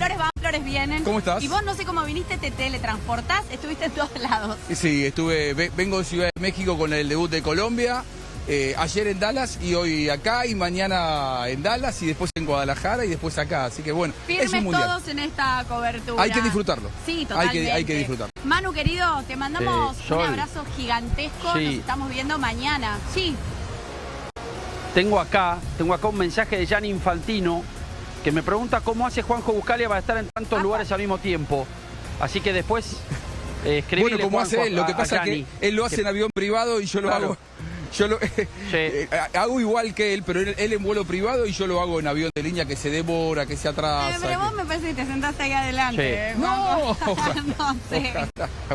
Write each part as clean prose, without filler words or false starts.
flores van, flores vienen. ¿Cómo estás? Y vos no sé cómo viniste, te teletransportás, estuviste en todos lados. Sí, vengo de Ciudad de México con el debut de Colombia, ayer en Dallas y hoy acá y mañana en Dallas y después en Guadalajara y después acá, así que bueno, Firmes es un mundial. todos en esta cobertura. Hay que disfrutarlo. Sí, totalmente. Hay que disfrutarlo. Manu, querido, te mandamos un abrazo gigantesco, sí. Nos estamos viendo mañana. Sí. Tengo acá un mensaje de Gianni Infantino que me pregunta cómo hace Juanjo Buscalia para estar en tantos lugares al mismo tiempo. Así que después escribile. Bueno, como hace él, lo que pasa es que él lo hace en avión privado y yo lo hago. Yo hago igual que él, pero él en vuelo privado y yo lo hago en avión de línea que se demora, que se atrasa. Pero vos me parece que te sentaste ahí adelante. Sí. No, no sé.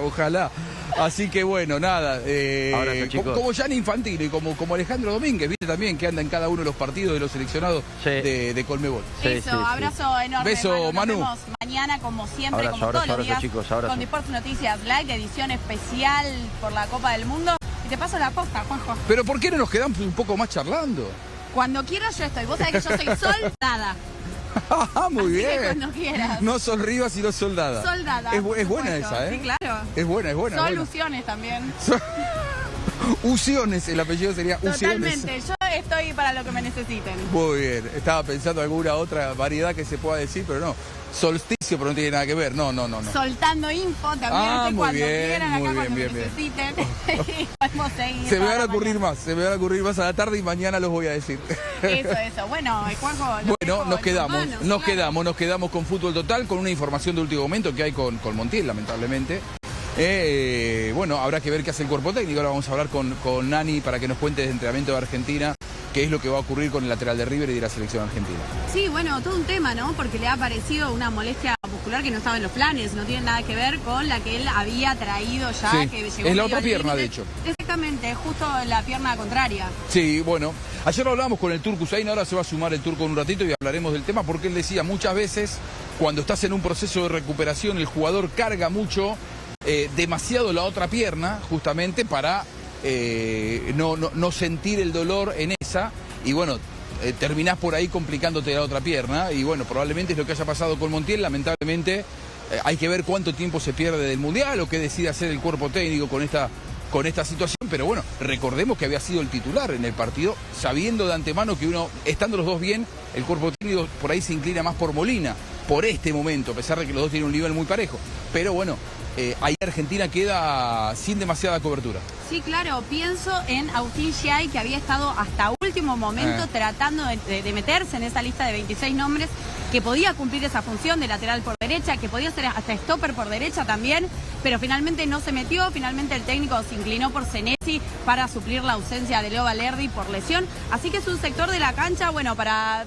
Ojalá. Así que bueno, nada. Abrazo, chicos. Como Gianni Infantino y como Alejandro Domínguez, viste también que anda en cada uno de los partidos de los seleccionados de Colmebol. Eso, abrazo enorme. Beso, Manu. Nos vemos mañana, como siempre, Abrazo, como todos los abrazo, días, chicos, abrazo. con Deportes Noticias Live, edición especial por la Copa del Mundo. Y te paso la posta, Juanjo. Pero ¿por qué no nos quedamos un poco más charlando? Cuando quieras yo estoy. Vos sabés que yo soy soldada. Muy Así bien. que cuando quieras. No Sol Rivas, sino Soldada. Soldada. Es buena esa, ¿eh? Sí, claro. Es buena. Soluciones también. Usiones, el apellido sería Usiones. Totalmente, yo estoy para lo que me necesiten. Muy bien, estaba pensando alguna otra variedad que se pueda decir, pero no. Solsticio, pero no tiene nada que ver, no. Soltando info también, estoy muy cuando bien, quieran, acá muy cuando bien, me necesiten. Podemos seguir. Se me van a ocurrir más a la tarde y mañana los voy a decir. Eso. Bueno, Juanjo. Bueno, nos quedamos con Fútbol Total, con una información de último momento que hay con Montiel, lamentablemente. Bueno, habrá que ver qué hace el cuerpo técnico. Ahora vamos a hablar con Nani para que nos cuente desde entrenamiento de Argentina qué es lo que va a ocurrir con el lateral de River y de la selección argentina. Sí, bueno, todo un tema, ¿no? Porque le ha aparecido una molestia muscular que no estaba en los planes, no tiene nada que ver con la que él había traído ya, sí, que llegó es la otra pierna, de hecho. Exactamente, justo la pierna contraria. Sí, bueno, ayer lo hablábamos con el Turco Hussein, ahora se va a sumar el Turco en un ratito y hablaremos del tema, porque él decía muchas veces, cuando estás en un proceso de recuperación, el jugador carga mucho, demasiado la otra pierna, justamente para no sentir el dolor en esa, y bueno, terminás por ahí complicándote la otra pierna, y bueno, probablemente es lo que haya pasado con Montiel. Lamentablemente hay que ver cuánto tiempo se pierde del Mundial o qué decide hacer el cuerpo técnico con esta situación, pero bueno, recordemos que había sido el titular en el partido, sabiendo de antemano que estando los dos bien, el cuerpo técnico por ahí se inclina más por Molina, por este momento, a pesar de que los dos tienen un nivel muy parejo, pero bueno, ahí Argentina queda sin demasiada cobertura. Sí, claro, pienso en Agustín Giai, que había estado hasta último momento tratando de meterse en esa lista de 26 nombres, que podía cumplir esa función de lateral por derecha, que podía ser hasta stopper por derecha también, pero finalmente no se metió. Finalmente el técnico se inclinó por Senesi para suplir la ausencia de Leo Valerdi por lesión, así que es un sector de la cancha, bueno, para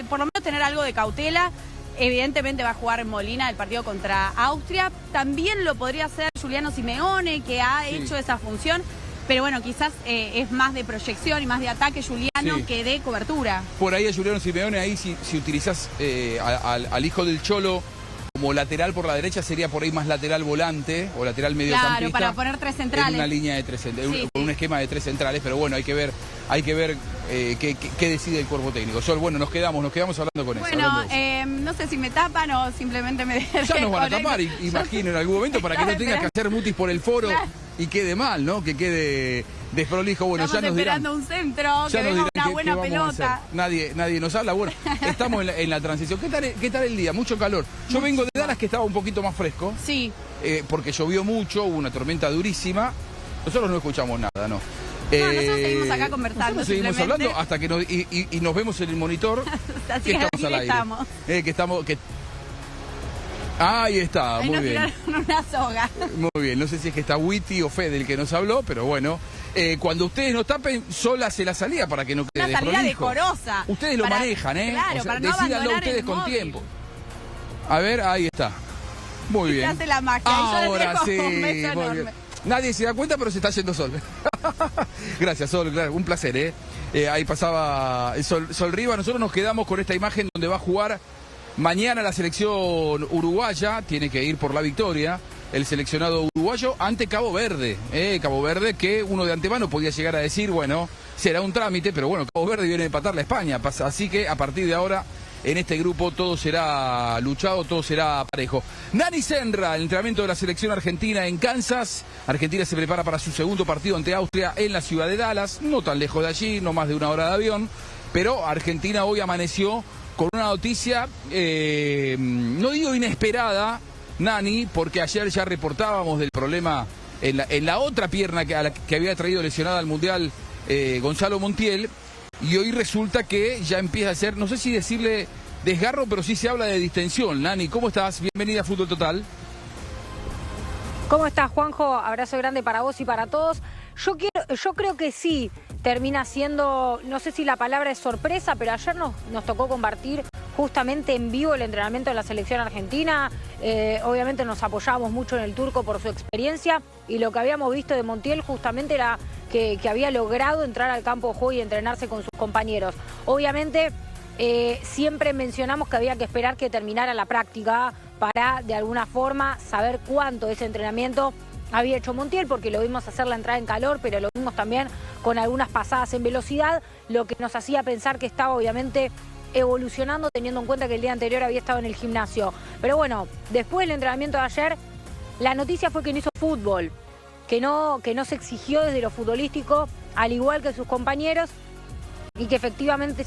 por lo menos tener algo de cautela. Evidentemente va a jugar Molina el partido contra Austria. También lo podría hacer Juliano Simeone, que ha hecho esa función. Pero bueno, quizás es más de proyección y más de ataque Juliano que de cobertura. Por ahí a Juliano Simeone, ahí si utilizás al hijo del Cholo como lateral por la derecha, sería por ahí más lateral volante o lateral mediocampista. Claro, para poner tres centrales. En una línea de tres centrales, con un esquema de tres centrales, pero bueno, hay que ver qué decide el cuerpo técnico. Sol, bueno, nos quedamos hablando con eso. Bueno, no sé si me tapan o simplemente me dejan. Ya nos van a tapar, imagino, en algún momento, para que no tengas que hacer mutis por el foro y quede mal, ¿no? Que quede desprolijo. Bueno, estamos ya nos dirán. esperando un centro, que venga una buena pelota. Nadie nos habla. Bueno, estamos en la transición. ¿Qué tal el día? Mucho calor. Yo vengo de Dallas, que estaba un poquito más fresco. Sí. Porque llovió mucho, hubo una tormenta durísima. Nosotros no escuchamos nada, ¿no? Nosotros seguimos acá conversando. Nosotros seguimos hablando hasta que y nos vemos en el monitor. Así que estamos al aire. Estamos. Ahí está, ahí muy nos bien. Tiraron una soga. Muy bien, no sé si es que está Witty o Fede el que nos habló, pero bueno. Cuando ustedes nos tapen, sola se la salida para que no quede una salida decorosa. Ustedes lo manejan, ¿eh? Claro, para no decídanlo ustedes con tiempo. A ver, ahí está. Muy bien. Hace la magia. Ahora sí. Un beso enorme. Nadie se da cuenta, pero se está yendo Sol. Gracias, Sol, claro, un placer, ¿eh? Ahí pasaba Sol Rivas. Nosotros nos quedamos con esta imagen donde va a jugar mañana la selección uruguaya. Tiene que ir por la victoria el seleccionado uruguayo ante Cabo Verde. Cabo Verde, que uno de antemano podía llegar a decir, bueno, será un trámite, pero bueno, Cabo Verde viene a empatarle a España. Así que a partir de ahora en este grupo todo será luchado, todo será parejo. Nani Senra, el entrenamiento de la selección argentina en Kansas. Argentina se prepara para su segundo partido ante Austria en la ciudad de Dallas, no tan lejos de allí, no más de 1 hora de avión, pero Argentina hoy amaneció con una noticia, no digo inesperada, Nani, porque ayer ya reportábamos del problema en la otra pierna que había traído lesionada al Mundial Gonzalo Montiel, y hoy resulta que ya empieza a ser, no sé si decirle desgarro, pero sí se habla de distensión. Nani, ¿cómo estás? Bienvenida a Fútbol Total. ¿Cómo estás, Juanjo? Abrazo grande para vos y para todos. Yo creo que sí, termina siendo, no sé si la palabra es sorpresa, pero ayer nos tocó compartir justamente en vivo el entrenamiento de la selección argentina. Obviamente nos apoyábamos mucho en el turco por su experiencia, y lo que habíamos visto de Montiel justamente era que había logrado entrar al campo de juego y entrenarse con sus compañeros. Obviamente siempre mencionamos que había que esperar que terminara la práctica para de alguna forma saber cuánto de ese entrenamiento había hecho Montiel, porque lo vimos hacer la entrada en calor, pero lo vimos también con algunas pasadas en velocidad, lo que nos hacía pensar que estaba obviamente evolucionando, teniendo en cuenta que el día anterior había estado en el gimnasio. Pero bueno, después del entrenamiento de ayer, la noticia fue que no hizo fútbol, que no se exigió desde lo futbolístico, al igual que sus compañeros, y que efectivamente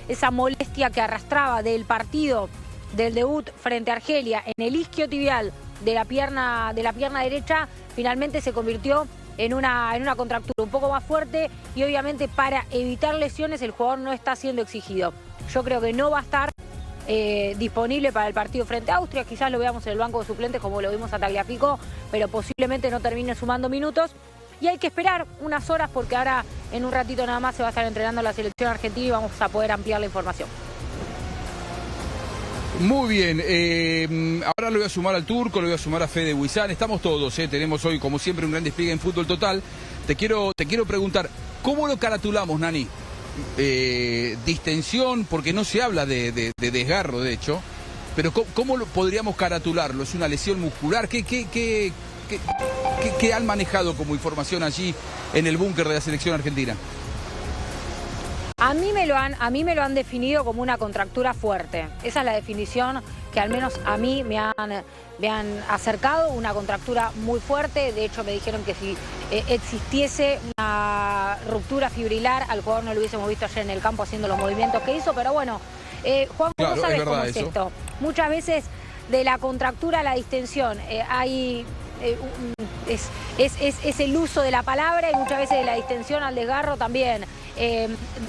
esa molestia que arrastraba del partido del debut frente a Argelia en el isquiotibial de la pierna derecha, finalmente se convirtió en una contractura un poco más fuerte, y obviamente para evitar lesiones el jugador no está siendo exigido. Yo creo que no va a estar disponible para el partido frente a Austria, quizás lo veamos en el banco de suplentes como lo vimos a Tagliafico, pero posiblemente no termine sumando minutos. Y hay que esperar unas horas, porque ahora en un ratito nada más se va a estar entrenando la selección argentina y vamos a poder ampliar la información. Muy bien, ahora lo voy a sumar al turco, lo voy a sumar a Fede Huizán, estamos todos, tenemos hoy como siempre un gran despliegue en Fútbol Total. Te quiero preguntar, ¿cómo lo caratulamos, Nani? Distensión, porque no se habla de desgarro, de hecho, pero ¿cómo podríamos caratularlo? ¿Es una lesión muscular? ¿Qué han manejado como información allí en el búnker de la selección argentina? A mí me lo han definido como una contractura fuerte. Esa es la definición que al menos a mí me han acercado, una contractura muy fuerte. De hecho, me dijeron que si existiese una ruptura fibrilar, al jugador no lo hubiésemos visto ayer en el campo haciendo los movimientos que hizo. Pero bueno, Juan, claro, ¿cómo sabes cómo es esto? Muchas veces de la contractura a la distensión hay... Es el uso de la palabra, y muchas veces de la distensión al desgarro también.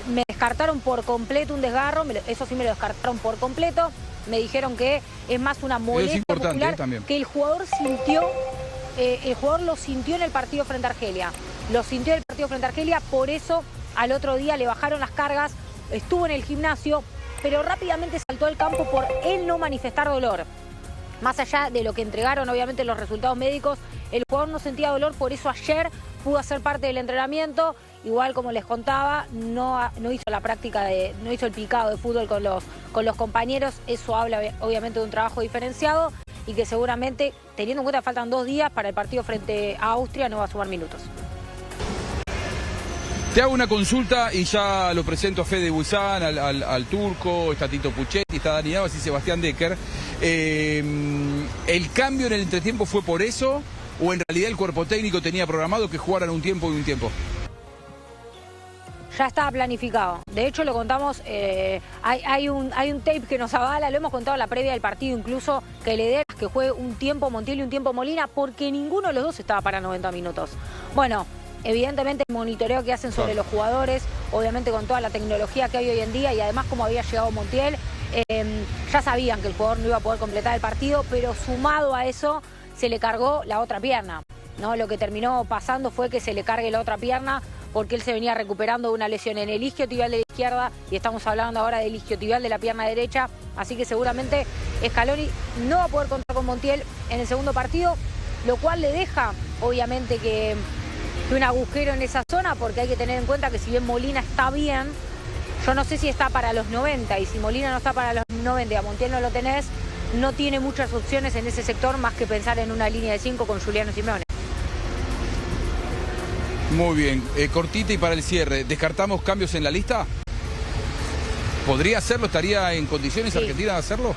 Me descartaron por completo un desgarro, eso sí me lo descartaron por completo. Me dijeron que es más una molestia muscular que el jugador sintió. El jugador lo sintió en el partido frente a Argelia. Lo sintió en el partido frente a Argelia, por eso al otro día le bajaron las cargas, estuvo en el gimnasio, pero rápidamente saltó al campo por él no manifestar dolor. Más allá de lo que entregaron obviamente los resultados médicos, el jugador no sentía dolor, por eso ayer pudo hacer parte del entrenamiento. Igual, como les contaba, no hizo la práctica, no hizo el picado de fútbol con los compañeros. Eso habla obviamente de un trabajo diferenciado, y que seguramente, teniendo en cuenta que faltan 2 días para el partido frente a Austria, no va a sumar minutos. Te hago una consulta y ya lo presento a Fede Huizán, al turco, está Tito Puchetti, está Dani Navas y Sebastián Decker. ¿El cambio en el entretiempo fue por eso, o en realidad el cuerpo técnico tenía programado que jugaran un tiempo y un tiempo? Ya estaba planificado. De hecho, lo contamos, hay un tape que nos avala, lo hemos contado en la previa del partido incluso, que la idea es que juegue un tiempo Montiel y un tiempo Molina, porque ninguno de los dos estaba para 90 minutos. Bueno, evidentemente el monitoreo que hacen sobre los jugadores, obviamente con toda la tecnología que hay hoy en día, y además como había llegado Montiel, ya sabían que el jugador no iba a poder completar el partido, pero sumado a eso se le cargó la otra pierna, ¿no? Lo que terminó pasando fue que se le cargue la otra pierna, porque él se venía recuperando de una lesión en el isquiotibial de la izquierda, y estamos hablando ahora del isquiotibial de la pierna derecha, así que seguramente Scaloni no va a poder contar con Montiel en el segundo partido, lo cual le deja obviamente que un agujero en esa zona, porque hay que tener en cuenta que si bien Molina está bien, yo no sé si está para los 90, y si Molina no está para los 90 y a Montiel no lo tenés, no tiene muchas opciones en ese sector más que pensar en una línea de 5 con Giuliano Simeone. Muy bien, cortita y para el cierre, ¿descartamos cambios en la lista? ¿Podría hacerlo? ¿Estaría en condiciones Argentina de hacerlo?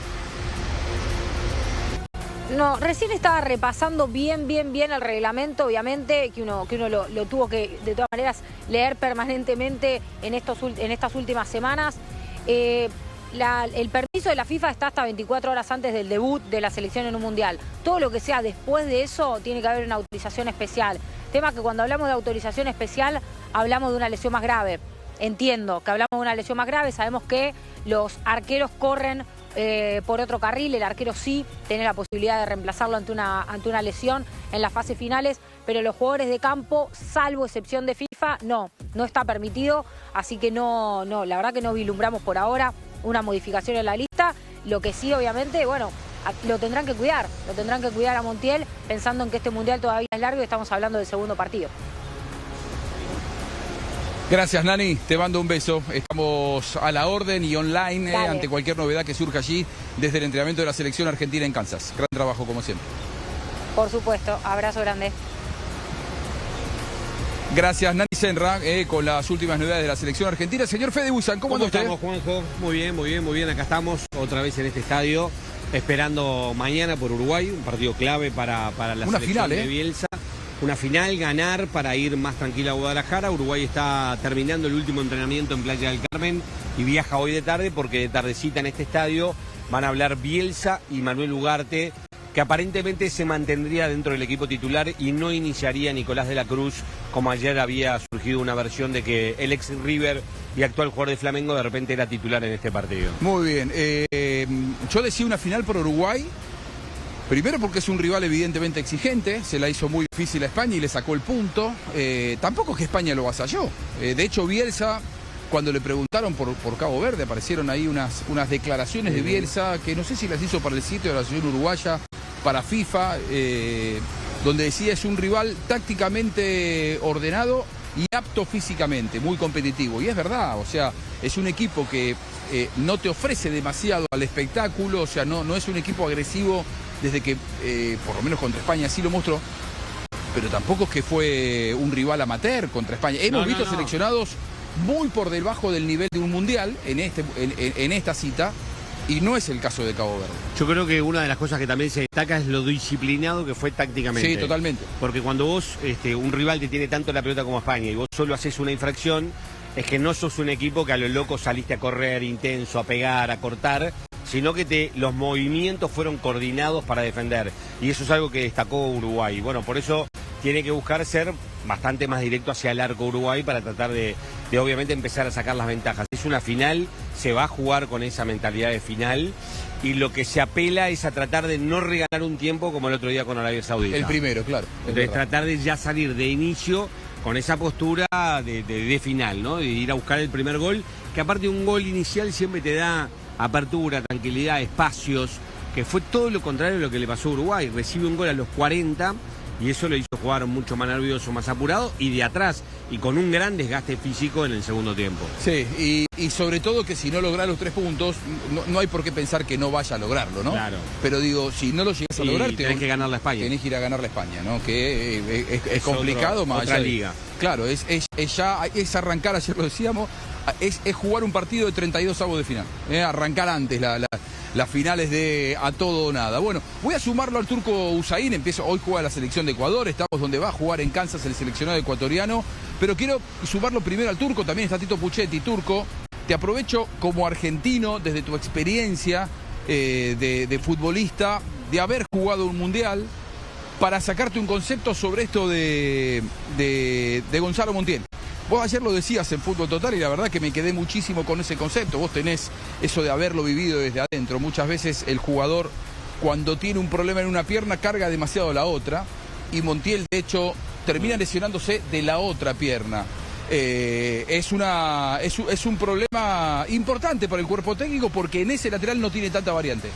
No, recién estaba repasando bien el reglamento, obviamente, que uno lo tuvo que, de todas maneras, leer permanentemente en estas últimas semanas. El permiso de la FIFA está hasta 24 horas antes del debut de la selección en un mundial. Todo lo que sea después de eso tiene que haber una autorización especial. Tema que cuando hablamos de autorización especial hablamos de una lesión más grave. Entiendo que hablamos de una lesión más grave, sabemos que los arqueros corren por otro carril, el arquero sí tiene la posibilidad de reemplazarlo ante una lesión en las fases finales, pero los jugadores de campo, salvo excepción de FIFA, no está permitido, así que no, la verdad que no vislumbramos por ahora una modificación en la lista. Lo que sí, obviamente, bueno, lo tendrán que cuidar a Montiel, pensando en que este mundial todavía es largo y estamos hablando del segundo partido. Gracias, Nani. Te mando un beso. Estamos a la orden y online ante cualquier novedad que surja allí desde el entrenamiento de la selección argentina en Kansas. Gran trabajo, como siempre. Por supuesto. Abrazo grande. Gracias, Nani Senra, con las últimas novedades de la selección argentina. Señor Fede Buizán, ¿cómo anda usted? ¿Cómo estamos, Juanjo? Muy bien. Acá estamos otra vez en este estadio, esperando mañana por Uruguay, un partido clave para la selección final, de Bielsa. Una final, ganar para ir más tranquila a Guadalajara. Uruguay está terminando el último entrenamiento en Playa del Carmen y viaja hoy de tarde porque de tardecita en este estadio van a hablar Bielsa y Manuel Ugarte, que aparentemente se mantendría dentro del equipo titular y no iniciaría Nicolás de la Cruz, como ayer había surgido una versión de que el ex River y actual jugador de Flamengo de repente era titular en este partido. Muy bien. Yo decía una final por Uruguay. Primero porque es un rival evidentemente exigente, se la hizo muy difícil a España y le sacó el punto. Tampoco es que España lo avasalló. De hecho, Bielsa, cuando le preguntaron por Cabo Verde, aparecieron ahí unas declaraciones de Bielsa, que no sé si las hizo para el sitio de la selección uruguaya, para FIFA, donde decía es un rival tácticamente ordenado y apto físicamente, muy competitivo. Y es verdad, o sea, es un equipo que no te ofrece demasiado al espectáculo, o sea, no es un equipo agresivo desde que, por lo menos contra España sí lo mostró, pero tampoco es que fue un rival amateur contra España. Hemos visto seleccionados muy por debajo del nivel de un mundial en esta cita, y no es el caso de Cabo Verde. Yo creo que una de las cosas que también se destaca es lo disciplinado que fue tácticamente. Sí, totalmente. Porque cuando vos, un rival te tiene tanto la pelota como España y vos solo haces una infracción, es que no sos un equipo que a lo loco saliste a correr intenso, a pegar, a cortar, sino que los movimientos fueron coordinados para defender. Y eso es algo que destacó Uruguay. Bueno, por eso tiene que buscar ser bastante más directo hacia el arco Uruguay para tratar de obviamente empezar a sacar las ventajas. Es una final, se va a jugar con esa mentalidad de final y lo que se apela es a tratar de no regalar un tiempo como el otro día con Arabia Saudita. El primero, claro. Entonces tratar de ya salir de inicio con esa postura de final, ¿no? De ir a buscar el primer gol, que aparte un gol inicial siempre te da apertura, tranquilidad, espacios, que fue todo lo contrario de lo que le pasó a Uruguay. Recibe un gol a los 40 y eso lo hizo jugar mucho más nervioso, más apurado y de atrás, y con un gran desgaste físico en el segundo tiempo. Sí, y sobre todo que si no logra los 3 puntos, no hay por qué pensar que no vaya a lograrlo, ¿no? Claro. Pero digo, si no lo llegas a lograr, tenés que ganar la España. Tenés que ir a ganar la España, ¿no? Que es complicado, más otra allá liga. Claro, es arrancar, ayer lo decíamos, es jugar un partido de 32 avos de final. Arrancar antes las finales de a todo o nada. Bueno, voy a sumarlo al turco Hussain. Hoy juega la selección de Ecuador, estamos donde va a jugar en Kansas el seleccionado ecuatoriano, pero quiero sumarlo primero al turco. También está Tito Puchetti. Turco, te aprovecho como argentino, desde tu experiencia de futbolista, de haber jugado un mundial, para sacarte un concepto sobre esto de Gonzalo Montiel. Vos ayer lo decías en Fútbol Total y la verdad que me quedé muchísimo con ese concepto. Vos tenés eso de haberlo vivido desde adentro. Muchas veces el jugador, cuando tiene un problema en una pierna, carga demasiado la otra, y Montiel de hecho termina lesionándose de la otra pierna. Es un problema importante para el cuerpo técnico porque en ese lateral no tiene tanta variante.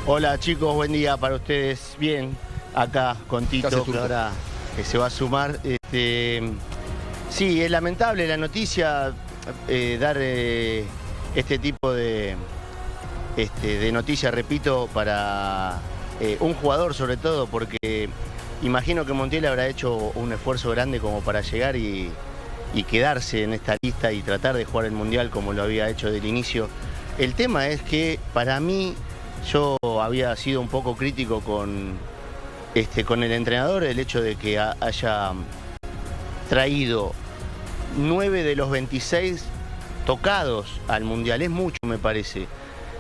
Hola chicos, buen día para ustedes. Bien, acá con Tito, que ahora se va a sumar. Sí, es lamentable la noticia, dar este tipo de noticia, repito, para un jugador sobre todo, porque imagino que Montiel habrá hecho un esfuerzo grande como para llegar y y quedarse en esta lista y tratar de jugar el Mundial como lo había hecho del inicio. El tema es que para mí, yo había sido un poco crítico con el entrenador, el hecho de que haya traído 9 de los 26 tocados al Mundial. Es mucho, me parece.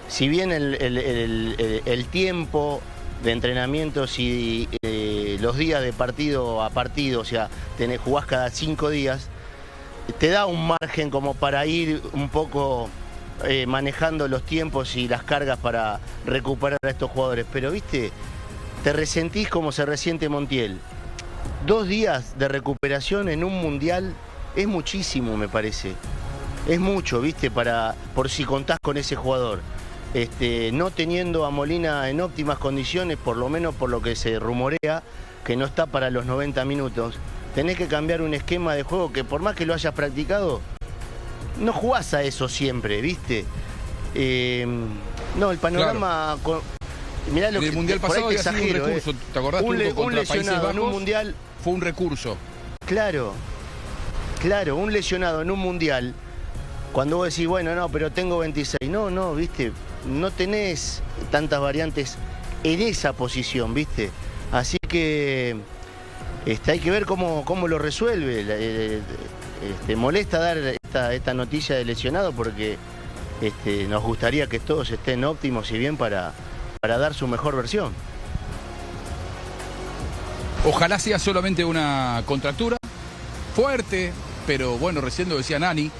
Si bien el tiempo de entrenamientos y los días de partido a partido, o sea, jugás cada 5 días, te da un margen como para ir un poco manejando los tiempos y las cargas para recuperar a estos jugadores. Pero, viste, te resentís como se resiente Montiel. 2 días de recuperación en un Mundial es muchísimo, me parece. Es mucho, viste, por si contás con ese jugador. No teniendo a Molina en óptimas condiciones, por lo menos por lo que se rumorea, que no está para los 90 minutos, tenés que cambiar un esquema de juego que por más que lo hayas practicado, no jugás a eso siempre, ¿viste? No, el panorama... Claro. Mirá lo en el que, Mundial pasado había sido un recurso, ¿te acordás? Un lesionado en un Mundial... Fue un recurso. Claro, un lesionado en un Mundial, cuando vos decís, bueno, no, pero tengo 26. No, ¿viste? No tenés tantas variantes en esa posición, ¿viste? Así que hay que ver cómo lo resuelve. Molesta dar esta noticia de lesionado porque nos gustaría que todos estén óptimos y bien para dar su mejor versión. Ojalá sea solamente una contractura fuerte, pero bueno, recién lo decía Nani,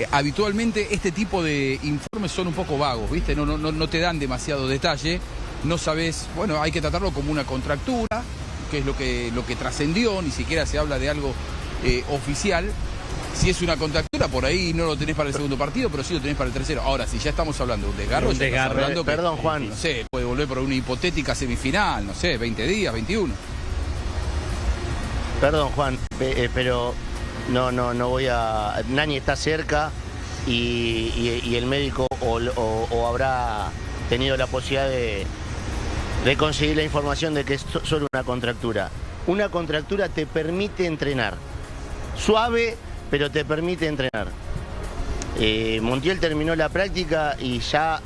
habitualmente este tipo de informes son un poco vagos, ¿viste? No te dan demasiado detalle, no sabes, bueno, hay que tratarlo como una contractura, que es lo que trascendió, ni siquiera se habla de algo oficial. Si es una contractura, por ahí no lo tenés para el segundo partido, pero sí lo tenés para el tercero. Ahora, si ya estamos hablando de un desgarro, perdón, Juan. No sé, puede volver por una hipotética semifinal, no sé, 20 días, 21. Perdón, Juan, pero no voy a... Nani está cerca y el médico o habrá tenido la posibilidad de conseguir la información de que es solo una contractura. Una contractura te permite entrenar. Suave, pero te permite entrenar. Montiel terminó la práctica y ya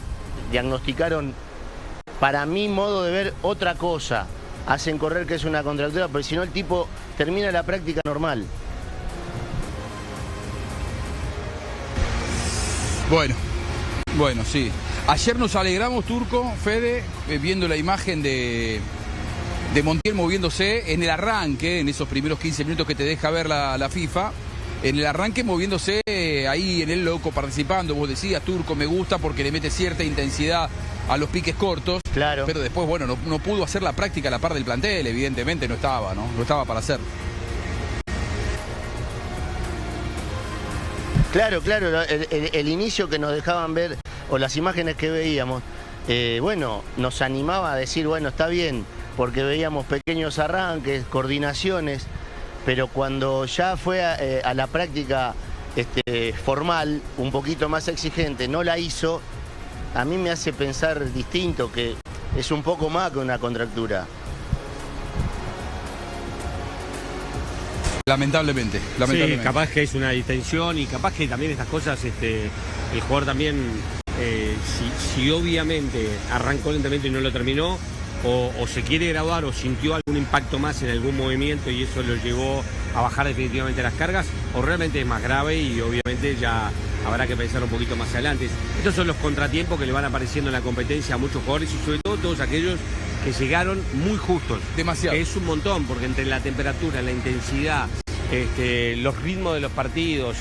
diagnosticaron, para mi modo de ver, otra cosa. Hacen correr que es una contractura, porque si no el tipo termina la práctica normal. Bueno, sí. Ayer nos alegramos, Turco, Fede, viendo la imagen de Montiel moviéndose en el arranque, en esos primeros 15 minutos que te deja ver la FIFA, en el arranque moviéndose ahí en el loco, participando. Vos decías, Turco, me gusta porque le mete cierta intensidad a los piques cortos. Claro. Pero después, bueno, no pudo hacer la práctica a la par del plantel, evidentemente no estaba para hacer. Claro, el inicio que nos dejaban ver, o las imágenes que veíamos, bueno, nos animaba a decir, bueno, está bien, porque veíamos pequeños arranques, coordinaciones, pero cuando ya fue a la práctica formal, un poquito más exigente, no la hizo, a mí me hace pensar distinto, que es un poco más que una contractura. Lamentablemente. Sí, capaz que es una distensión y capaz que también estas cosas, el jugador también, si obviamente arrancó lentamente y no lo terminó, o se quiere graduar o sintió algún impacto más en algún movimiento y eso lo llevó a bajar definitivamente las cargas, o realmente es más grave y obviamente ya habrá que pensar un poquito más adelante. Estos son los contratiempos que le van apareciendo en la competencia a muchos jugadores y sobre todo todos aquellos que llegaron muy justos. Demasiado. Que es un montón, porque entre la temperatura, la intensidad, los ritmos de los partidos,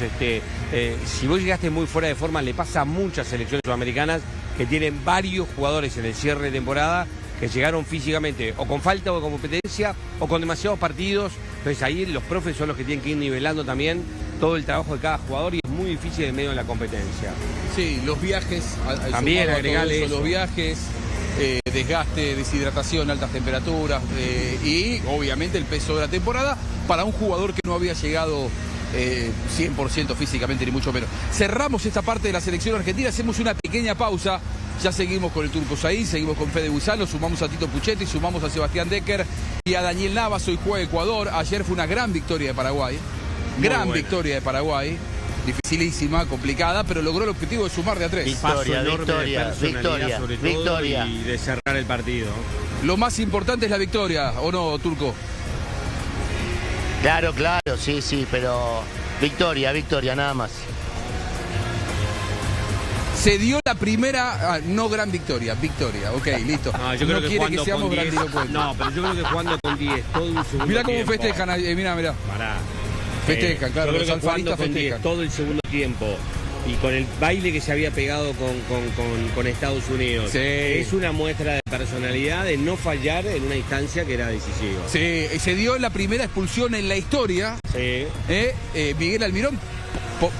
si vos llegaste muy fuera de forma, le pasa a muchas selecciones sudamericanas que tienen varios jugadores en el cierre de temporada que llegaron físicamente o con falta o con competencia o con demasiados partidos. Entonces ahí los profes son los que tienen que ir nivelando también todo el trabajo de cada jugador y es muy difícil en medio de la competencia. Sí, los viajes, también agregarle eso. Los viajes, desgaste, deshidratación, altas temperaturas y obviamente el peso de la temporada para un jugador que no había llegado 100% físicamente ni mucho menos. Cerramos esta parte de la selección argentina, hacemos una pequeña pausa, ya seguimos con el Turco Saíz, seguimos con Fede Buizalo, sumamos a Tito Puchetti, sumamos a Sebastián Decker y a Daniel Navas. Hoy juega Ecuador, ayer fue una gran victoria de Paraguay. Gran victoria de Paraguay. Dificilísima, complicada, pero logró el objetivo de sumar de a 3. Y paso enorme de personalidad sobre todo y de cerrar el partido. Lo más importante es la victoria, ¿o no, Turco? Claro, sí, pero victoria, nada más. Se dio la primera, no gran victoria, ok, listo. No, yo creo que quiere que seamos grandilocuentes. No, pero yo creo que jugando con 10, todo un segundo mirá cómo tiempo. festejan, mirá. Pará. Festejan, claro, yo creo los que jugando con 10, festejan. todo el segundo tiempo y con el baile que se había pegado con Estados Unidos. Sí. Es una muestra de personalidad, de no fallar en una instancia que era decisiva. Sí, se dio la primera expulsión en la historia. Sí. Miguel Almirón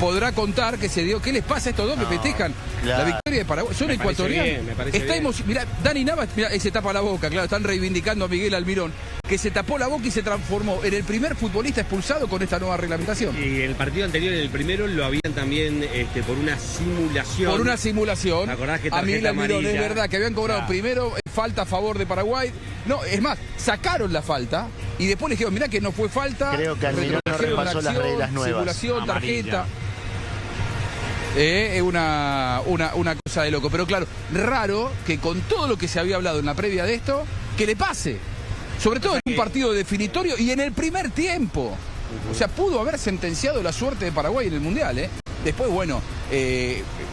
podrá contar que se dio. ¿Qué les pasa a estos dos que festejan la victoria de Paraguay? Son ecuatorianos. Me parece bien. Mirá, Dani Navas, se tapa la boca, claro, están reivindicando a Miguel Almirón, que se tapó la boca y se transformó en el primer futbolista expulsado con esta nueva reglamentación. Y el partido anterior, en el primero, lo habían también por una simulación. Por una simulación. ¿Te acordás que a Miguel Almirón, amarilla? es verdad, que habían cobrado primero falta a favor de Paraguay. No, es más, sacaron la falta y después le dijeron, mirá que no fue falta. Creo que Almirón no repasó las reglas nuevas. Simulación, amarilla. tarjeta. Es una cosa de loco. Pero claro, raro que con todo lo que se había hablado en la previa de esto, que le pase. Sobre todo en un partido definitorio y en el primer tiempo. O sea, pudo haber sentenciado la suerte de Paraguay en el Mundial, Después, bueno,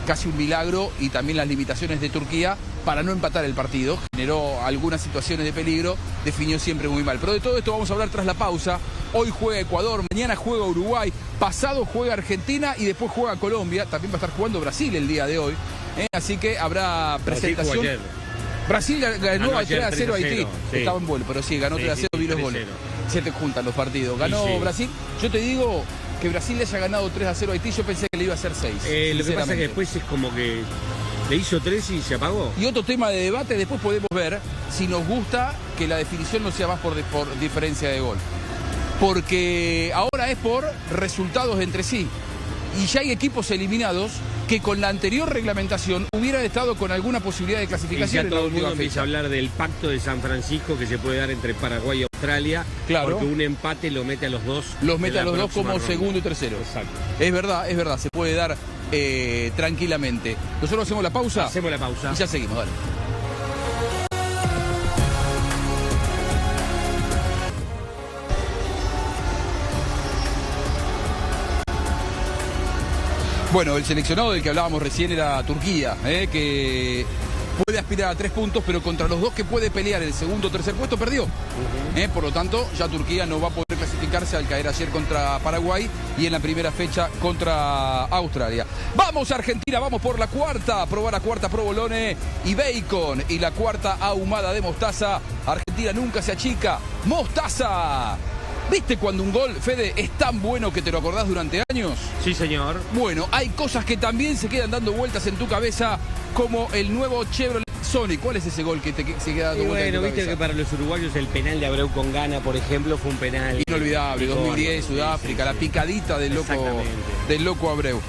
casi un milagro y también las limitaciones de Turquía para no empatar el partido. Generó algunas situaciones de peligro, definió siempre muy mal. Pero de todo esto vamos a hablar tras la pausa. Hoy juega Ecuador, mañana juega Uruguay, pasado juega Argentina y después juega Colombia. También va a estar jugando Brasil el día de hoy. Así que habrá presentación. Brasil ganó 3-0 a Haití. Sí. Estaba en vuelo, pero sí, ganó 3-0, vi los goles. Se te juntan los partidos. Ganó Brasil. Yo te digo que Brasil le haya ganado 3-0 a Haití, yo pensé que le iba a hacer 6. Lo que pasa es que después es como que le hizo 3 y se apagó. Y otro tema de debate, después podemos ver si nos gusta que la definición no sea más por diferencia de gol. Porque ahora es por resultados entre sí. Y ya hay equipos eliminados que con la anterior reglamentación hubieran estado con alguna posibilidad de clasificación. Y ya todo el mundo empieza a hablar del pacto de San Francisco que se puede dar entre Paraguay y Australia. Claro. Porque un empate lo mete a los dos. Los mete a los dos como ronda. Segundo y tercero. Exacto. Es verdad, se puede dar tranquilamente. Nosotros hacemos la pausa. Hacemos la pausa. Y ya seguimos, dale. Bueno, el seleccionado del que hablábamos recién era Turquía, que puede aspirar a 3 puntos, pero contra los dos que puede pelear el segundo o tercer puesto perdió. Por lo tanto, ya Turquía no va a poder clasificarse al caer ayer contra Paraguay y en la primera fecha contra Australia. Vamos a Argentina, vamos por la cuarta, probar la cuarta provolone y bacon y la cuarta ahumada de mostaza. Argentina nunca se achica. ¡Mostaza! ¿Viste cuando un gol, Fede, es tan bueno que te lo acordás durante años? Sí, señor. Bueno, hay cosas que también se quedan dando vueltas en tu cabeza, como el nuevo Chevrolet Sonic. ¿Cuál es ese gol que se queda dando vueltas en tu cabeza? Viste que para los uruguayos el penal de Abreu con Gana, por ejemplo, fue un penal inolvidable. 2010, Sudáfrica, la picadita del loco Abreu.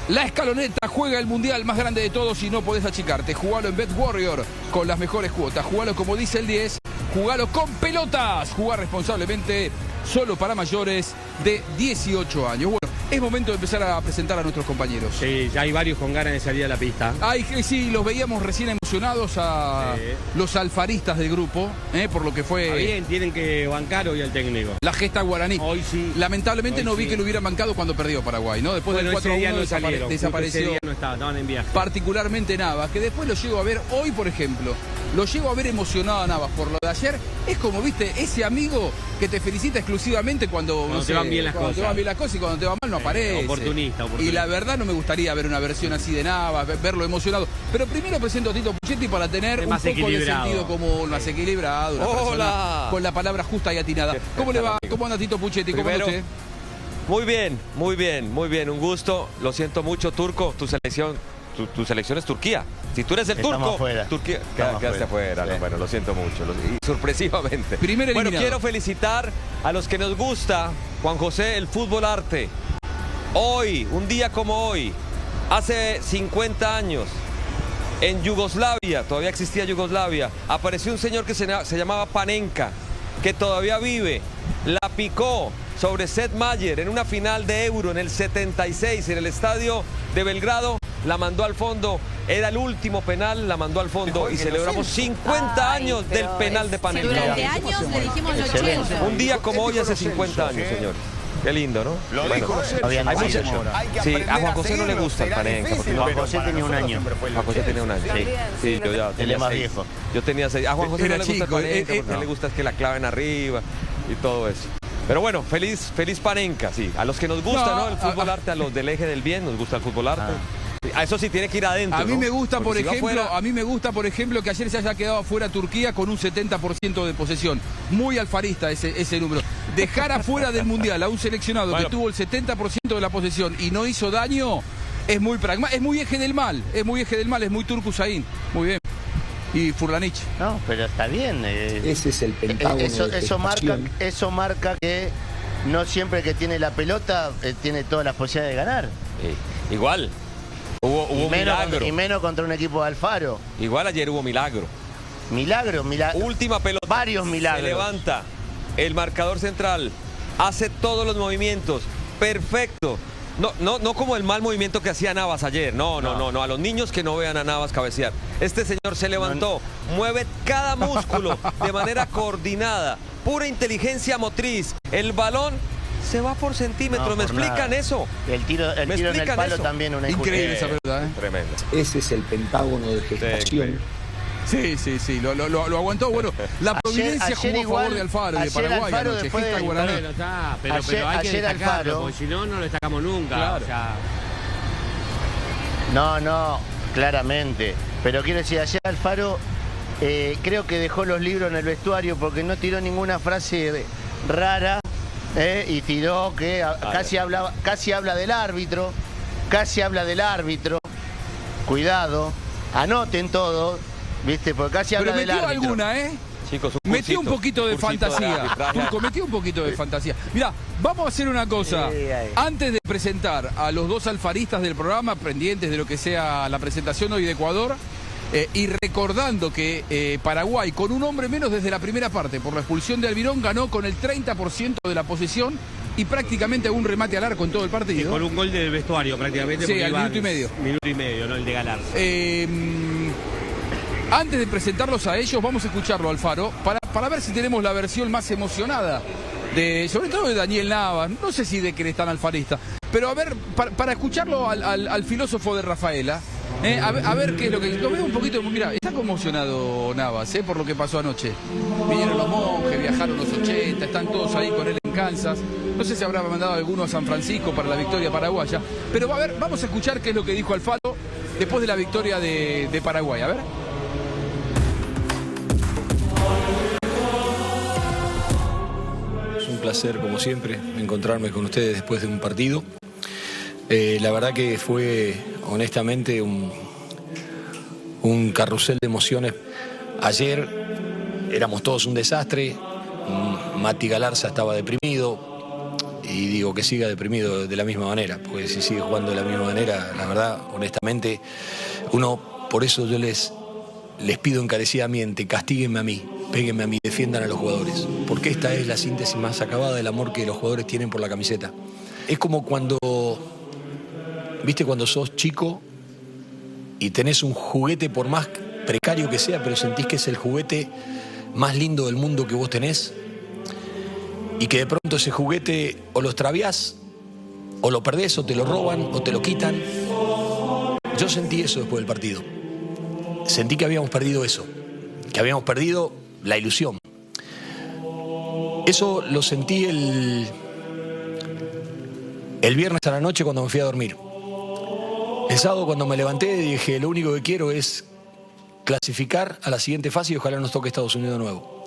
La Escaloneta juega el mundial más grande de todos y no podés achicarte. Jugalo en Bet Warrior con las mejores cuotas. Jugalo como dice el 10. Jugalo con pelotas. Jugar responsablemente, solo para mayores de 18 años. Bueno, es momento de empezar a presentar a nuestros compañeros. Sí, ya hay varios con ganas de salir a la pista. Sí, los veíamos recién emocionados a los alfaristas del grupo, por lo que fue... Está bien, tienen que bancar hoy al técnico. La gesta guaraní. Hoy sí. Lamentablemente hoy no vi que lo hubieran bancado cuando perdió Paraguay, ¿no? Después del 4-1 desapareció. Ese día no estaban en viaje. Particularmente Navas, que después lo llego a ver hoy, por ejemplo. Lo llego a ver emocionado a Navas por lo de ayer. Es como, viste, ese amigo que te felicita exclusivamente cuando te van bien las cosas. Te van bien las cosas y cuando te va mal no aparece. Oportunista. Y la verdad no me gustaría ver una versión así de Navas, verlo emocionado. Pero primero presento a Tito Puchetti para tener un poco de sentido común, más equilibrado. Una persona con la palabra justa y atinada. ¿Cómo le va? ¿Cómo anda Tito Puchetti? ¿Cómo anda usted? Muy bien. Un gusto. Lo siento mucho, Turco. Tu selección es Turquía. Si tú eres el turco, Turquía quedaste afuera. Sí. No, bueno, lo siento mucho. Y sorpresivamente. Bueno, quiero felicitar a los que nos gusta, Juan José, el fútbol arte. Hoy, un día como hoy, hace 50 años, en Yugoslavia, todavía existía Yugoslavia, apareció un señor que se llamaba Panenka, que todavía vive. La picó, sobre Seth Mayer en una final de Euro en el 76 en el estadio de Belgrado. La mandó al fondo, era el último penal, la mandó al fondo y celebramos 50 años del penal de Panenka. Durante años le dijimos los 80. Un día como hoy hace 50 años, señores. Qué lindo, ¿no? Sí, a Juan José no le gusta el Panenka. Juan José tenía un año. Juan José tenía un año. Sí, yo ya tenía más viejo. Yo tenía 6. A Juan José no le gusta el Panenka porque no le gusta es que la claven arriba y todo eso. Pero bueno, feliz Panenka, sí. A los que nos gusta, ¿no? El fútbol arte, a los del eje del bien, nos gusta el fútbol arte. A eso sí tiene que ir adentro. A mí me gusta, porque por ejemplo, que ayer se haya quedado afuera Turquía con un 70% de posesión. Muy alfarista ese número. Dejar afuera del Mundial a un seleccionado que tuvo el 70% de la posesión y no hizo daño, es muy pragmático, es muy eje del mal, es muy Turku Sain. Muy bien. Y Furlanich. No, pero está bien. Ese es el pentágono. Eso marca que no siempre que tiene la pelota tiene todas las posibilidades de ganar. Igual. Hubo milagro. Y menos contra un equipo de Alfaro. Igual ayer hubo milagro. Milagro. Última pelota. Varios milagros. Se levanta el marcador central. Hace todos los movimientos. Perfecto. No como el mal movimiento que hacía Navas ayer. No. A los niños que no vean a Navas cabecear. Este señor se levantó. Mueve cada músculo de manera coordinada. Pura inteligencia motriz. El balón se va por centímetros. ¿Me explican eso? El tiro en el palo eso? También una increíble esa verdad, ¿eh? Tremendo. Ese es el pentágono de gestación. Sí, lo aguantó. Bueno, la providencia jugó a favor de Alfaro y de Paraguay. Alfaro anoche, pero hay que destacarlo, porque si no lo destacamos nunca. Claro. O sea... No, claramente. Pero quiero decir, ayer Alfaro creo que dejó los libros en el vestuario porque no tiró ninguna frase rara. Y tiró que casi habla del árbitro. Cuidado, anoten todo, ¿viste? Porque casi habla del árbitro. Pero metió alguna, Chicos, metió un poquito de fantasía. Turco, metió un poquito de fantasía. Mirá, vamos a hacer una cosa. Antes de presentar a los dos alfaristas del programa, pendientes de lo que sea la presentación hoy de Ecuador, y recordando que Paraguay, con un hombre menos desde la primera parte, por la expulsión de Almirón, ganó con el 30% de la posesión y prácticamente un remate al arco en todo el partido. Y con un gol del vestuario prácticamente. Sí, al minuto y medio. Minuto y medio, ¿no? El de ganar. Antes de presentarlos a ellos, vamos a escucharlo, Alfaro, para ver si tenemos la versión más emocionada, sobre todo de Daniel Navas, no sé si de que eres tan alfarista, pero a ver, para escucharlo al filósofo de Rafaela, a ver qué es lo que... Lo veo un poquito, mira, está conmocionado Navas, por lo que pasó anoche. Vinieron los monjes, viajaron los 80, están todos ahí con él en Kansas. No sé si habrá mandado alguno a San Francisco para la victoria paraguaya, pero a ver, vamos a escuchar qué es lo que dijo Alfaro después de la victoria de Paraguay, a ver. Un placer, como siempre, encontrarme con ustedes después de un partido. La verdad que fue, honestamente, un carrusel de emociones. Ayer éramos todos un desastre. Mati Galarza estaba deprimido y digo que siga deprimido de la misma manera, porque si sigue jugando de la misma manera, la verdad, honestamente, por eso yo les pido encarecidamente, castíguenme a mí, péguenme a mí, defiendan a los jugadores, porque esta es la síntesis más acabada del amor que los jugadores tienen por la camiseta. Es como cuando sos chico y tenés un juguete, por más precario que sea, pero sentís que es el juguete más lindo del mundo que vos tenés, y que de pronto ese juguete o lo extraviás, o lo perdés, o te lo roban, o te lo quitan. Yo sentí eso después del partido. Sentí que habíamos perdido eso, que habíamos perdido la ilusión. Eso lo sentí el viernes a la noche cuando me fui a dormir. El sábado cuando me levanté dije, lo único que quiero es clasificar a la siguiente fase y ojalá nos toque Estados Unidos de nuevo.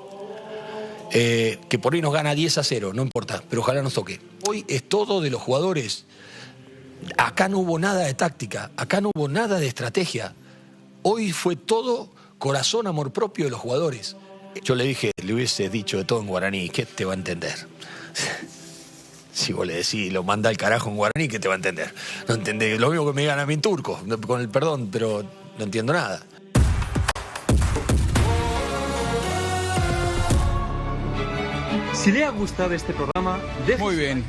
Que por ahí nos gana 10-0, no importa, pero ojalá nos toque. Hoy es todo de los jugadores. Acá no hubo nada de táctica, acá no hubo nada de estrategia. Hoy fue todo corazón, amor propio de los jugadores. Yo le hubiese dicho de todo en guaraní, ¿qué te va a entender? Si vos le decís, lo manda al carajo en guaraní, ¿qué te va a entender? No entendés, lo mismo que me digan a mí en turco, con el perdón, pero no entiendo nada. Si le ha gustado este programa, muy bien.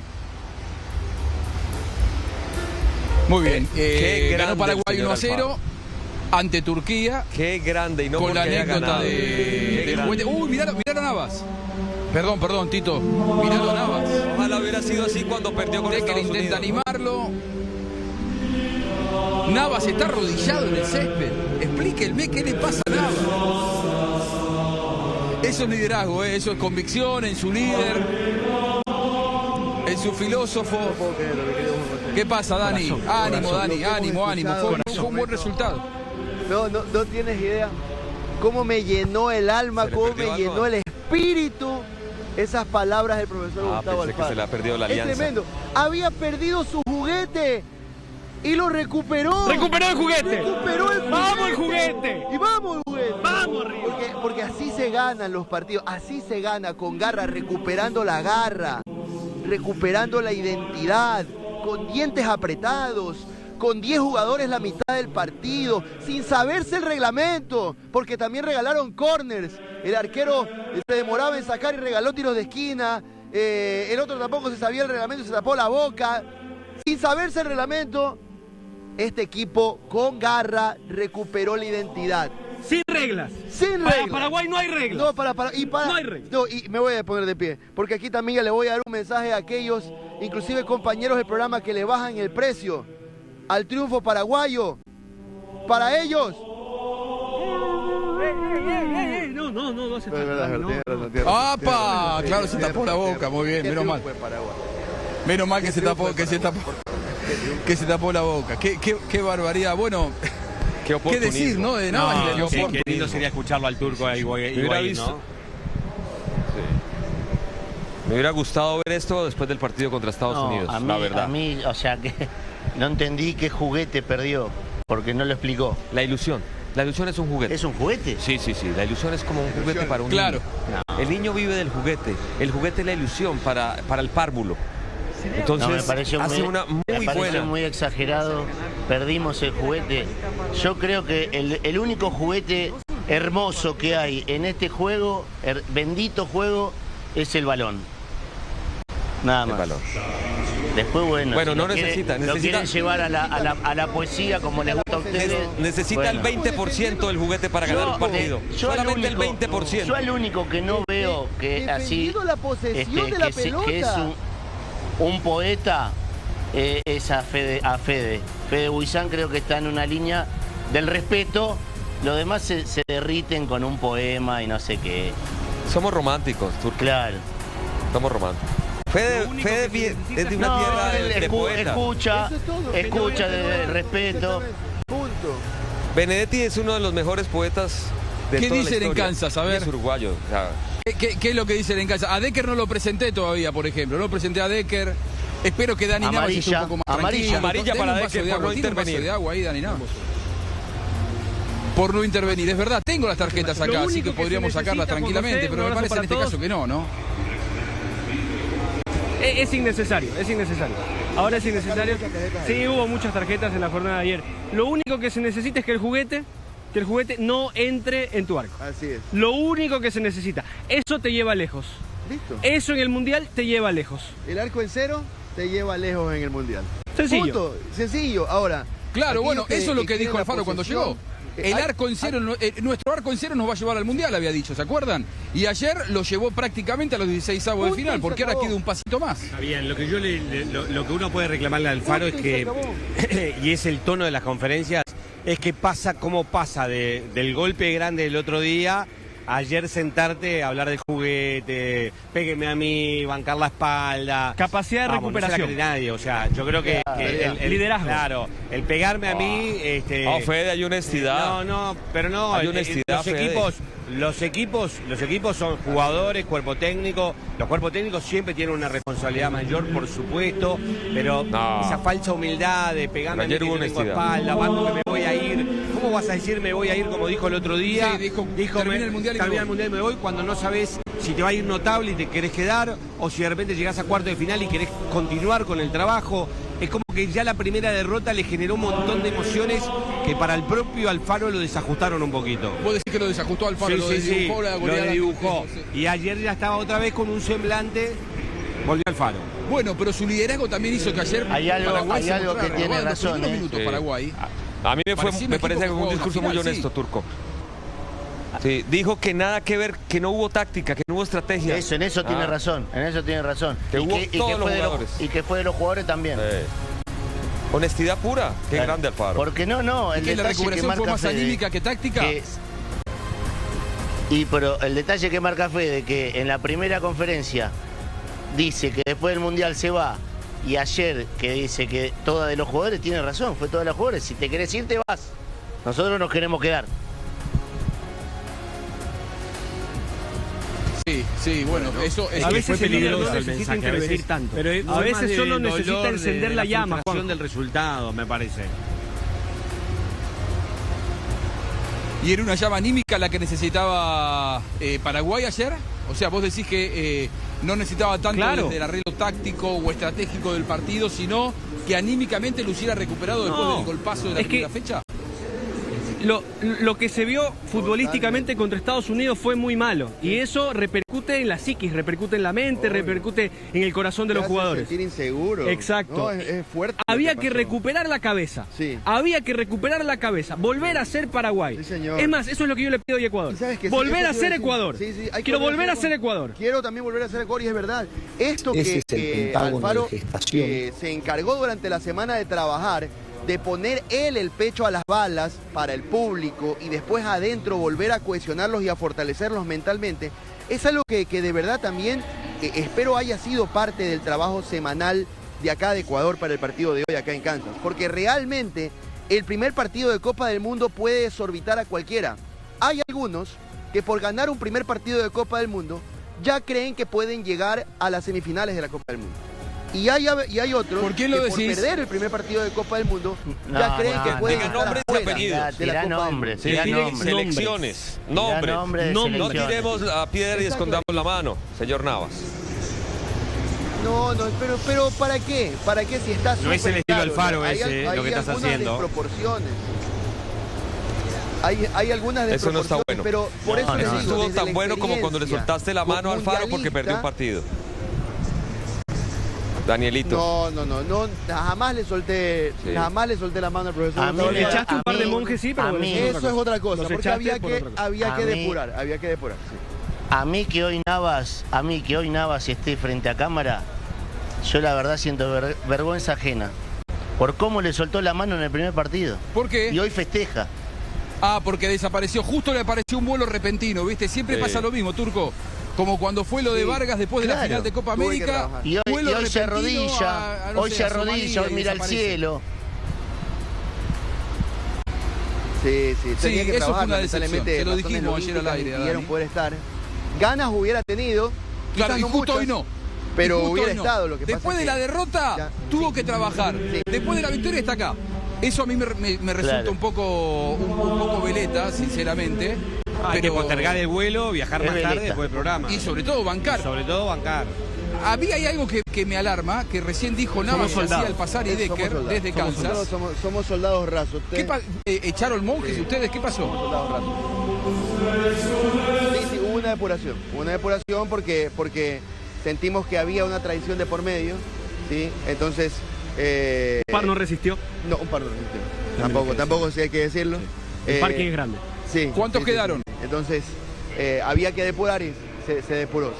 Muy bien. Ganó Paraguay 1-0 ante Turquía. Qué grande. Y no con la anécdota del juguete. Uy, mirá a Navas. Perdón, Tito. Mirá a Navas. Ojalá hubiera sido así cuando perdió con Estados Unidos. Intenta animarlo. Navas está arrodillado en el césped. Explíquenme qué le pasa a Navas. Eso es liderazgo, eso es convicción en su líder, en su filósofo. ¿Qué pasa, Dani? Ánimo, Dani, ánimo. Fue un buen resultado. No tienes idea cómo me llenó el alma, cómo me llenó el espíritu esas palabras del profesor Gustavo Alfaro. Que se le ha perdido la alianza. Es tremendo. Había perdido su juguete y lo recuperó. ¡Recuperó el juguete! ¡Recuperó el juguete! ¡Vamos el juguete! ¡Y vamos el juguete! ¡Vamos, Río! Porque así se ganan los partidos, así se gana, con garra, recuperando la garra, recuperando la identidad, con dientes apretados, con 10 jugadores la mitad del partido, sin saberse el reglamento, porque también regalaron corners. El arquero se demoraba en sacar y regaló tiros de esquina, el otro tampoco se sabía el reglamento y se tapó la boca. Sin saberse el reglamento, este equipo con garra recuperó la identidad. Sin reglas. Sin para reglas. Paraguay no hay reglas. No, no hay reglas. No, y me voy a poner de pie, porque aquí también ya le voy a dar un mensaje a aquellos, inclusive compañeros del programa, que le bajan el precio al triunfo paraguayo. Para ellos. No hace falta. ¡Apa! Claro, se tapó la boca, muy bien, menos mal. Menos mal que se tapó la boca. Qué barbaridad. Bueno, qué decir, ¿no? De nada. Qué lindo sería escucharlo al turco ahí, ¿no? Me hubiera gustado ver esto después del partido contra Estados Unidos, la verdad. A mí, o sea, que no entendí qué juguete perdió, porque no lo explicó. La ilusión. La ilusión es un juguete. ¿Es un juguete? Sí. La ilusión es como un juguete para un niño. No. El niño vive del juguete. El juguete es la ilusión para el párvulo. Entonces, me pareció muy exagerado. Perdimos el juguete. Yo creo que el único juguete hermoso que hay en este juego, bendito juego, es el balón. Nada más. El balón. Después, bueno, no necesita. Lo quieren llevar a la poesía como les gusta a ustedes. Necesita el 20% del juguete para ganar un partido. Solamente el 20%. Yo el único que no veo que así la posesión de la pelota. Que es un poeta es a Fede. Fede Buizán creo que está en una línea del respeto. Los demás se derriten con un poema y no sé qué. Somos románticos, Turco. Claro. Somos románticos. Fede es de una tierra de poeta. Escucha de respeto. Punto. Benedetti es uno de los mejores poetas de ¿Qué toda la dicen en Kansas? A ver. Es uruguayo. O sea, ¿Qué es lo que dicen en Kansas? A Decker no lo presenté todavía, por ejemplo. No lo presenté a Decker. Espero que Dani Navas esté un poco más tranquilo. Amarilla para Decker por no intervenir. De agua ahí, Dani Navas. Por no intervenir. Es verdad, tengo las tarjetas acá, así que podríamos sacarlas tranquilamente, pero me parece en este caso que no. Es innecesario. Ahora es innecesario. Sí, hubo muchas tarjetas en la jornada de ayer. Lo único que se necesita es que el juguete no entre en tu arco. Así es. Lo único que se necesita. Eso te lleva lejos. Listo. Eso en el Mundial te lleva lejos. El arco en cero te lleva lejos en el Mundial. Sencillo. Punto. Sencillo. Ahora. Claro, bueno, eso es lo que dijo Alfaro cuando llegó. El arco en cero, nuestro arco en cero nos va a llevar al Mundial, había dicho, ¿se acuerdan? Y ayer lo llevó prácticamente a los 16avos de final, porque ahora queda un pasito más. Está bien, lo que uno puede reclamarle a Alfaro es que, y es el tono de las conferencias, es que cómo pasa del golpe grande del otro día, ayer sentarte a hablar del juguete, pégueme a mí, bancar la espalda. Capacidad de recuperación. No se la cree nadie, o sea, yo creo que el liderazgo. Claro, el pegarme a mí. Fede, hay honestidad. Pero no. Hay honestidad, los equipos son jugadores, cuerpo técnico. Los cuerpos técnicos siempre tienen una responsabilidad mayor, por supuesto, pero esa falsa humildad de pegarme a mí, que no tengo espalda, banco que me voy a ir. ¿Cómo vas a decir me voy a ir como dijo el otro día? Sí, dijo termina el Mundial y me voy cuando no sabes si te va a ir notable y te querés quedar, o si de repente llegás a cuarto de final y querés continuar con el trabajo. es como que ya la primera derrota le generó un montón de emociones que para el propio Alfaro lo desajustaron un poquito. ¿Vos decís que lo desajustó Alfaro? Sí, lo dibujó. Y ayer ya estaba otra vez con un semblante, volvió Alfaro. Bueno, pero su liderazgo también hizo que ayer Paraguay hay algo que tiene razón. Minutos Paraguay. A mí me parece que fue un discurso muy honesto, Turco. Sí, dijo que nada que ver, que no hubo táctica, que no hubo estrategia. En eso tiene razón, y que fue de los jugadores también. Honestidad pura, qué grande Alfaro. Porque no, la recuperación fue más anímica que táctica. Pero el detalle que marca Fede, que en la primera conferencia dice que después del Mundial se va, y ayer que dice que toda de los jugadores, tiene razón, fue toda de los jugadores. Si te querés ir, te vas. Nosotros nos queremos quedar. Sí, bueno, eso es a veces el líder no necesita intervenir tanto. Pero a veces solo necesita encender la llama, Juan. Del resultado, me parece. ¿Y era una llama anímica la que necesitaba Paraguay ayer? O sea, vos decís que no necesitaba tanto desde el arreglo táctico o estratégico del partido, sino que anímicamente lo hubiera recuperado después del golpazo de la primera fecha. Lo que se vio futbolísticamente contra Estados Unidos fue muy malo. Y eso repercute en la psiquis, repercute en la mente, repercute en el corazón de los jugadores. Sentir inseguro. Exacto. No, es fuerte. Había que recuperar la cabeza. Sí. Había que recuperar la cabeza. Volver a ser Paraguay. Sí, señor. Es más, eso es lo que yo le pido a Ecuador. Volver a ser Ecuador. Quiero volver a ser Ecuador. Quiero también volver a ser Ecuador y es verdad. Esto que Alfaro se encargó durante la semana de trabajar, de poner él el pecho a las balas para el público y después adentro volver a cohesionarlos y a fortalecerlos mentalmente, es algo que de verdad también espero haya sido parte del trabajo semanal de acá de Ecuador para el partido de hoy acá en Kansas, porque realmente el primer partido de Copa del Mundo puede desorbitar a cualquiera. Hay algunos que por ganar un primer partido de Copa del Mundo ya creen que pueden llegar a las semifinales de la Copa del Mundo. Y hay otros ¿por que por perder el primer partido de Copa del Mundo ya creen que pueden estar nombres y afuera apellidos. de la Copa del Mundo. Selecciones, nombres. No tiremos la piedra y escondamos la mano, señor Navas. No, pero ¿para qué? ¿Para qué si estás no es el estilo Alfaro ese, lo que estás haciendo. Hay algunas desproporciones, eso no está bueno. Pero por eso les digo, estuvo tan bueno como cuando le soltaste la mano a Alfaro porque perdió un partido. Danielito. No, jamás le solté la mano al profesor. Le echaste un par de monjes, sí, pero eso es otra cosa, porque había que depurar, sí. A mí que hoy Navas esté frente a cámara, yo la verdad siento vergüenza ajena por cómo le soltó la mano en el primer partido. ¿Por qué? Y hoy festeja. Porque desapareció, justo le apareció un vuelo repentino, ¿viste? Siempre pasa lo mismo, Turco. Como cuando fue lo de Vargas después de la final de Copa América. Y hoy se arrodilla, hoy mira al cielo. Sí, tenía que eso trabajar, fue una decepción. Se lo dijimos ayer al aire. Pudieron poder estar. Ganas hubiera tenido. Claro, y justo hoy no. Pero hubiera estado lo que pasa. Después de la derrota, tuvo que trabajar. Después de la victoria está acá. Eso a mí me resulta un poco veleta, sinceramente. Hay que postergar el vuelo, viajar más tarde después del programa. Y sobre todo bancar. Hay algo que me alarma, que recién dijo Navas al pasar y Decker desde Kansas. Somos soldados rasos. ¿Echaron monjes ustedes? ¿Qué pasó? Somos soldados rasos. Sí, hubo una depuración porque sentimos que había una traición de por medio, ¿sí? Entonces... ¿Un par no resistió? No, un par no resistió. Tampoco sí hay que decirlo. El parking es grande. Sí. ¿Cuántos quedaron? Sí. Entonces, había que depurar y se depuró.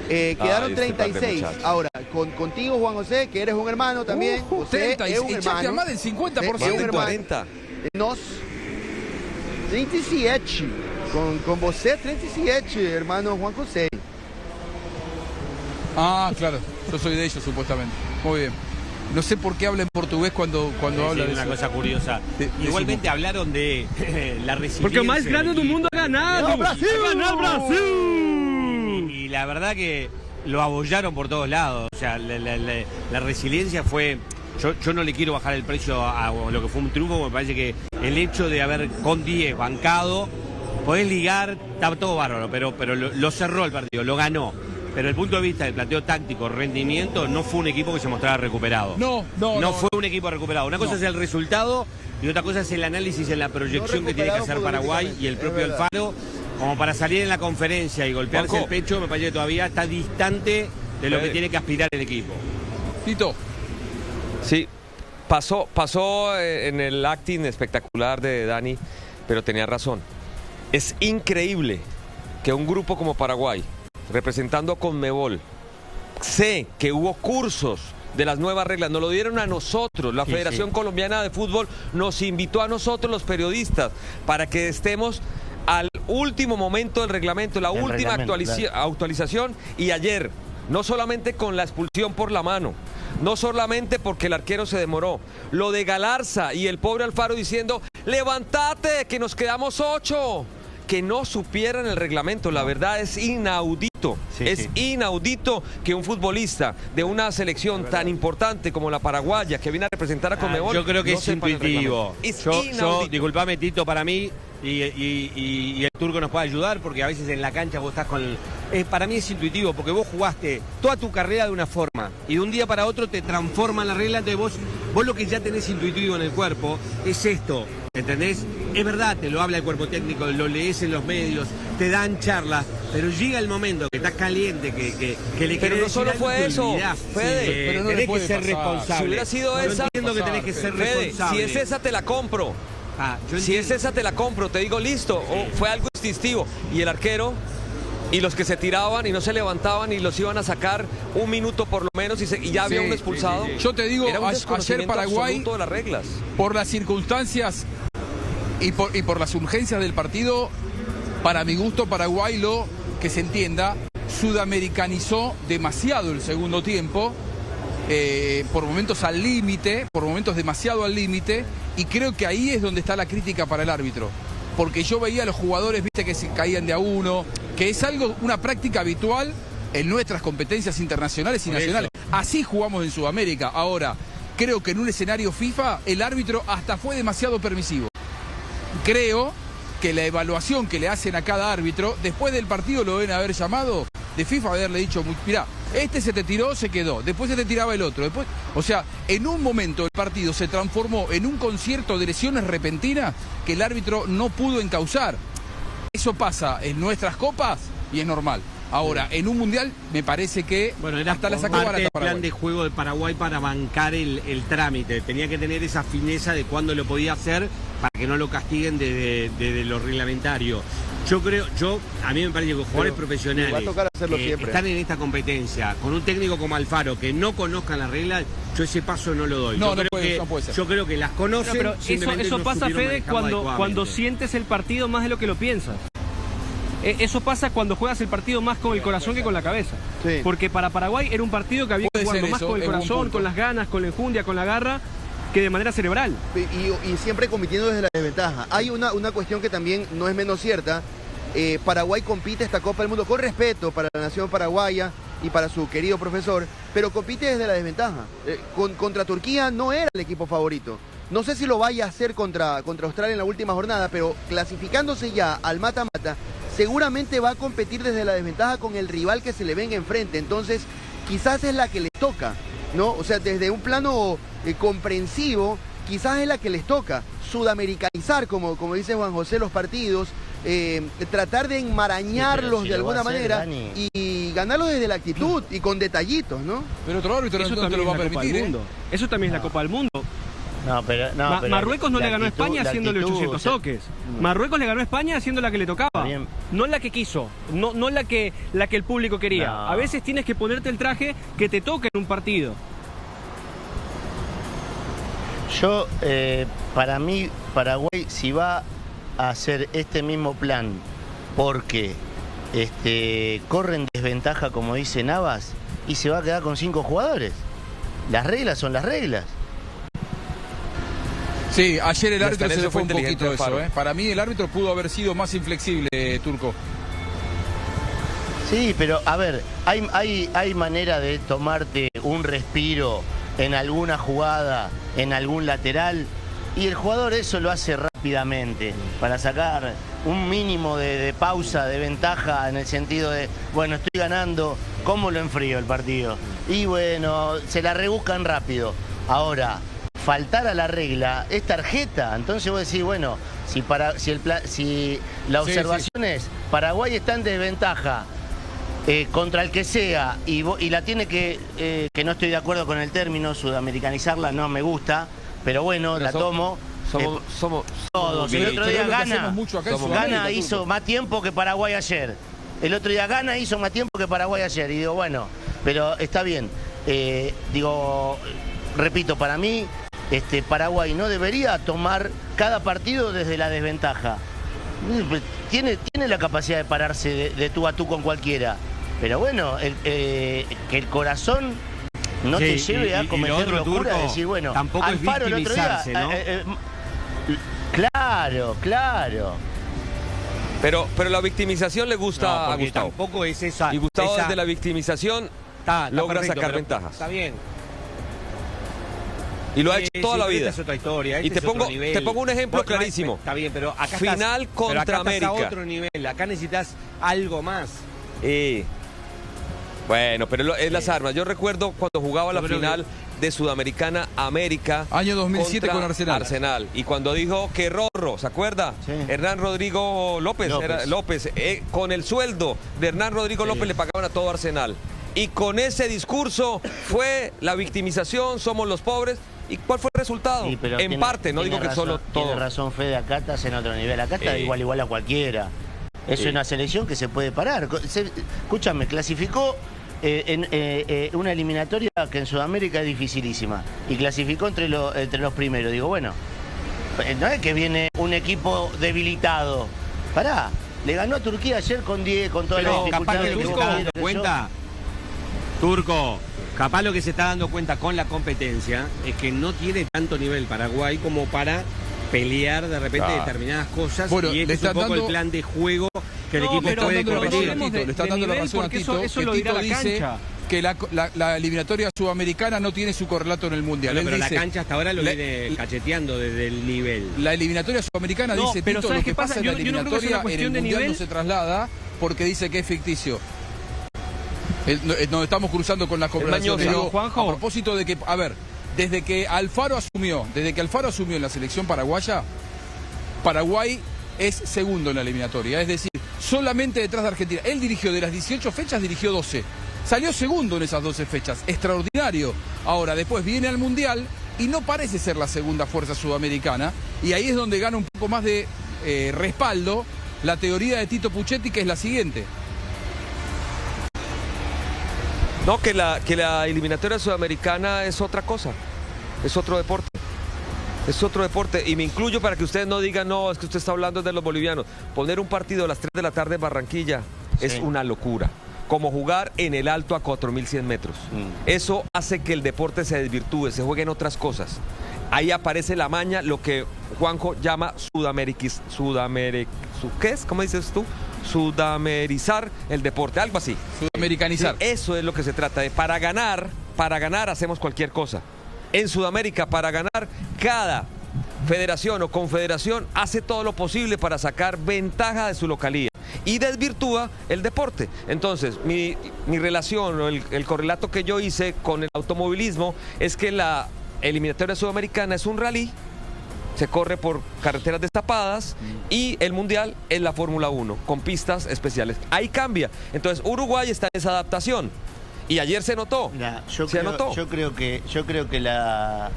Quedaron 36. Ahora, contigo, Juan José, que eres un hermano también. José 30, es un hermano. más del 50%. Es un hermano. 40. Nos 37. Con você 37, hermano Juan José. Claro. Yo soy de ellos, supuestamente. Muy bien. No sé por qué habla en portugués cuando habla de una eso. cosa curiosa. Igualmente hablaron de la resiliencia. Porque el más grande del mundo ha ganado. ¡Brasil! ¡Ha ganado Brasil! Y la verdad que lo abollaron por todos lados. O sea, la resiliencia fue... Yo no le quiero bajar el precio a lo que fue un triunfo. Me parece que el hecho de haber con 10 bancado, podés ligar, está todo bárbaro, pero lo cerró el partido, lo ganó. Pero desde el punto de vista del planteo táctico, rendimiento, no fue un equipo que se mostrara recuperado. No fue un equipo recuperado. Una cosa es el resultado y otra cosa es el análisis en la proyección que tiene que hacer Paraguay y el propio Alfaro, como para salir en la conferencia y golpearse el pecho. Me parece que todavía está distante de lo que tiene que aspirar el equipo. Tito. Sí, pasó en el acting espectacular de Dani, pero tenía razón. Es increíble que un grupo como Paraguay, representando a Conmebol, sé que hubo cursos de las nuevas reglas, nos lo dieron a nosotros, la Federación Colombiana de Fútbol nos invitó a nosotros los periodistas para que estemos al último momento del reglamento, la última actualización, y ayer, no solamente con la expulsión por la mano, no solamente porque el arquero se demoró, lo de Galarza y el pobre Alfaro diciendo, levántate, que nos quedamos 8, que no supieran el reglamento, la verdad es inaudito, inaudito que un futbolista de una selección tan importante como la paraguaya, que viene a representar a Conmebol, yo creo que no es intuitivo. Yo, disculpame Tito, para mí, y el Turco nos puede ayudar, porque a veces en la cancha vos estás con... para mí es intuitivo, porque vos jugaste toda tu carrera de una forma, y de un día para otro te transforman la regla, entonces vos lo que ya tenés intuitivo en el cuerpo es esto, ¿entendés? Es verdad, te lo habla el cuerpo técnico, lo lees en los medios, te dan charlas, pero llega el momento que estás caliente, que le querés. Pero no solo fue eso, Fede, pero no tenés que ser responsable. Si hubiera sido esa, entiendo que tenés que ser responsable. Si es esa te la compro. Si es esa te la compro, te digo listo, fue algo instintivo. Y el arquero y los que se tiraban y no se levantaban y los iban a sacar un minuto por lo menos y ya había uno expulsado. Yo te digo, ayer Paraguay, de las reglas, por las circunstancias y por las urgencias del partido, para mi gusto Paraguay, lo que se entienda, sudamericanizó demasiado el segundo tiempo, por momentos al límite, por momentos demasiado al límite, y creo que ahí es donde está la crítica para el árbitro. Porque yo veía a los jugadores, viste, que se caían de a uno, que es una práctica habitual en nuestras competencias internacionales y nacionales. Así jugamos en Sudamérica. Ahora, creo que en un escenario FIFA el árbitro hasta fue demasiado permisivo. Creo que la evaluación que le hacen a cada árbitro, después del partido lo deben haber llamado de FIFA, haberle dicho, mirá, este se te tiró, se quedó, después se te tiraba el otro, después, o sea, en un momento el partido se transformó en un concierto de lesiones repentinas que el árbitro no pudo encauzar. Eso pasa en nuestras copas y es normal. Ahora, en un mundial me parece que era hasta la sacó barata el plan de juego de Paraguay para bancar el trámite. Tenía que tener esa fineza de cuándo lo podía hacer para que no lo castiguen desde lo reglamentario. A mí me parece que los jugadores profesionales va a tocar hacerlo siempre. Están en esta competencia, con un técnico como Alfaro que no conozcan las reglas, yo ese paso no lo doy. No puede ser. Yo creo que las conocen. Pero eso pasa, Fede, cuando sientes el partido más de lo que lo piensas. Eso pasa cuando juegas el partido más con el corazón que con la cabeza. Sí. Porque para Paraguay era un partido que había que jugarlo más con el corazón, con las ganas, con la enjundia, con la garra, que de manera cerebral. Y siempre compitiendo desde la desventaja. Hay una cuestión que también no es menos cierta. Paraguay compite esta Copa del Mundo con respeto para la nación paraguaya y para su querido profesor, pero compite desde la desventaja. Contra Turquía no era el equipo favorito. No sé si lo vaya a hacer contra Australia en la última jornada, pero clasificándose ya al mata-mata, seguramente va a competir desde la desventaja con el rival que se le venga enfrente. Entonces, quizás es la que les toca, ¿no? O sea, desde un plano comprensivo, quizás es la que les toca. Sudamericanizar, como dice Juan José, los partidos, tratar de enmarañarlos de alguna manera y ganarlos desde la actitud y con detallitos, ¿no? Pero otro árbitro no te lo va a permitir, Eso también es la Copa del Mundo. Pero Marruecos no le ganó a España haciéndole 800 toques. Marruecos le ganó a España haciendo la que le tocaba. No la que quiso, no la que el público quería. A veces tienes que ponerte el traje que te toca en un partido. Para mí, Paraguay, si va a hacer este mismo plan porque corre en desventaja, como dice Navas, y se va a quedar con 5 jugadores. Las reglas son las reglas. Sí, ayer el árbitro se le fue un poquito eso. Para mí el árbitro pudo haber sido más inflexible, Turco. Sí, pero a ver, hay manera de tomarte un respiro en alguna jugada, en algún lateral Y el jugador eso lo hace rápidamente, para sacar un mínimo de pausa, de ventaja, en el sentido de, bueno, estoy ganando, ¿cómo lo enfrío el partido? Y bueno, se la rebuscan rápido. Ahora, faltar a la regla es tarjeta. Entonces vos decís, bueno, si la observación es, Paraguay está en desventaja contra el que sea, y la tiene que no estoy de acuerdo con el término, sudamericanizarla no me gusta, pero bueno, pero la tomo. Somos todos. El otro día Ghana hizo más tiempo que Paraguay ayer. El otro día Ghana hizo más tiempo que Paraguay ayer. Y digo, bueno, pero está bien. Repito, para mí, Paraguay no debería tomar cada partido desde la desventaja. Tiene la capacidad de pararse de tú a tú con cualquiera. Pero bueno, que el corazón no te lleve a cometer locura de decir, bueno, tampoco Alfaro el otro día, ¿no? Claro. Pero la victimización le gusta a Gustavo. Tampoco es esa. Y Gustavo desde la victimización logra sacar ventajas. Está bien. Y lo ha hecho toda la vida. Es otra historia. Y te pongo un ejemplo clarísimo. Está bien, pero acá final contra acá América. Estás a otro nivel. Acá necesitas algo más. Bueno, pero es las armas. Yo recuerdo cuando jugaba la final de Sudamericana América. Año 2007 con Arsenal. Y cuando dijo que Rorro, ¿se acuerda? Sí. Hernán Rodrigo López. Con el sueldo de Hernán Rodrigo López le pagaban a todo Arsenal. Y con ese discurso fue la victimización, somos los pobres. ¿Y cuál fue el resultado? Sí, en parte, no digo que solo todo. Tiene razón, Fede, acá estás en otro nivel. Acá está igual a cualquiera. Es una selección que se puede parar. Escúchame, clasificó una eliminatoria que en Sudamérica es dificilísima. Y clasificó entre los primeros. Digo, bueno, no es que viene un equipo debilitado. Pará, le ganó a Turquía ayer con 10, con toda la dificultad que se está dando cuenta. Turco, capaz lo que se está dando cuenta con la competencia es que no tiene tanto nivel Paraguay como para pelear de repente determinadas cosas. Bueno, y es un poco el plan de juego que el equipo puede competir. Le está dando la razón a Tito, eso lo dirá la cancha. Que la eliminatoria sudamericana no tiene su correlato en el Mundial. Pero la cancha hasta ahora lo viene cacheteando desde el nivel. La eliminatoria sudamericana dice, pero Tito, lo que pasa en la eliminatoria en el Mundial no se traslada porque dice que es ficticio. Nos estamos cruzando con las conversaciones. A propósito de que, a ver, desde que Alfaro asumió en la selección paraguaya, Paraguay es segundo en la eliminatoria. Es decir, solamente detrás de Argentina. Él dirigió de las 18 fechas, dirigió 12. Salió segundo en esas 12 fechas. Extraordinario. Ahora, después viene al Mundial y no parece ser la segunda fuerza sudamericana. Y ahí es donde gana un poco más de respaldo la teoría de Tito Puchetti, que es la siguiente. No, que la eliminatoria sudamericana es otra cosa, es otro deporte. Es otro deporte, y me incluyo para que ustedes no digan, no, es que usted está hablando de los bolivianos. Poner un partido a las 3 de la tarde en Barranquilla es una locura. Como jugar en el Alto a 4.100 metros. Eso hace que el deporte se desvirtúe, se juegue en otras cosas. Ahí aparece la maña, lo que Juanjo llama ¿qué es? ¿Cómo dices tú? Sudamerizar el deporte, algo así. Sudamericanizar. Eso es lo que se trata de. Para ganar hacemos cualquier cosa. En Sudamérica, para ganar, cada federación o confederación hace todo lo posible para sacar ventaja de su localía y desvirtúa el deporte. Entonces, mi relación o el correlato que yo hice con el automovilismo es que la eliminatoria sudamericana es un rally, se corre por carreteras destapadas, y el Mundial es la Fórmula 1, con pistas especiales. Ahí cambia. Entonces, Uruguay está en esa adaptación. Y ayer se notó. Mira, yo creo que la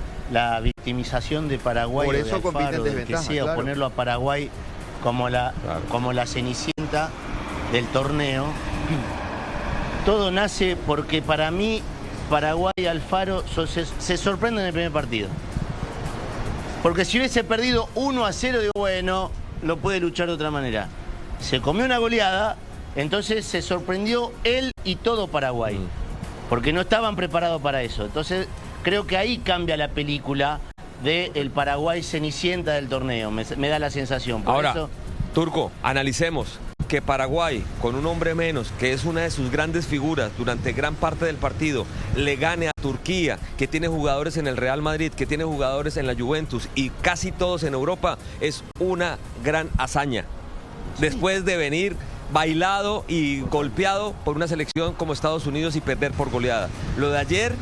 victimización de Paraguay, por eso Alfaro, del que sea, claro, ponerlo a Paraguay como la cenicienta del torneo, todo nace porque para mí Paraguay y Alfaro se sorprenden en el primer partido. Porque si hubiese perdido 1-0, digo, bueno, lo puede luchar de otra manera. Se comió una goleada, entonces se sorprendió él y todo Paraguay. Porque no estaban preparados para eso. Entonces creo que ahí cambia la película del Paraguay cenicienta del torneo. Me da la sensación. Ahora, Turco, analicemos. que Paraguay, con un hombre menos, que es una de sus grandes figuras durante gran parte del partido, le gane a Turquía, que tiene jugadores en el Real Madrid, que tiene jugadores en la Juventus y casi todos en Europa, es una gran hazaña. Después de venir bailado y golpeado por una selección como Estados Unidos y perder por goleada. Lo de ayer,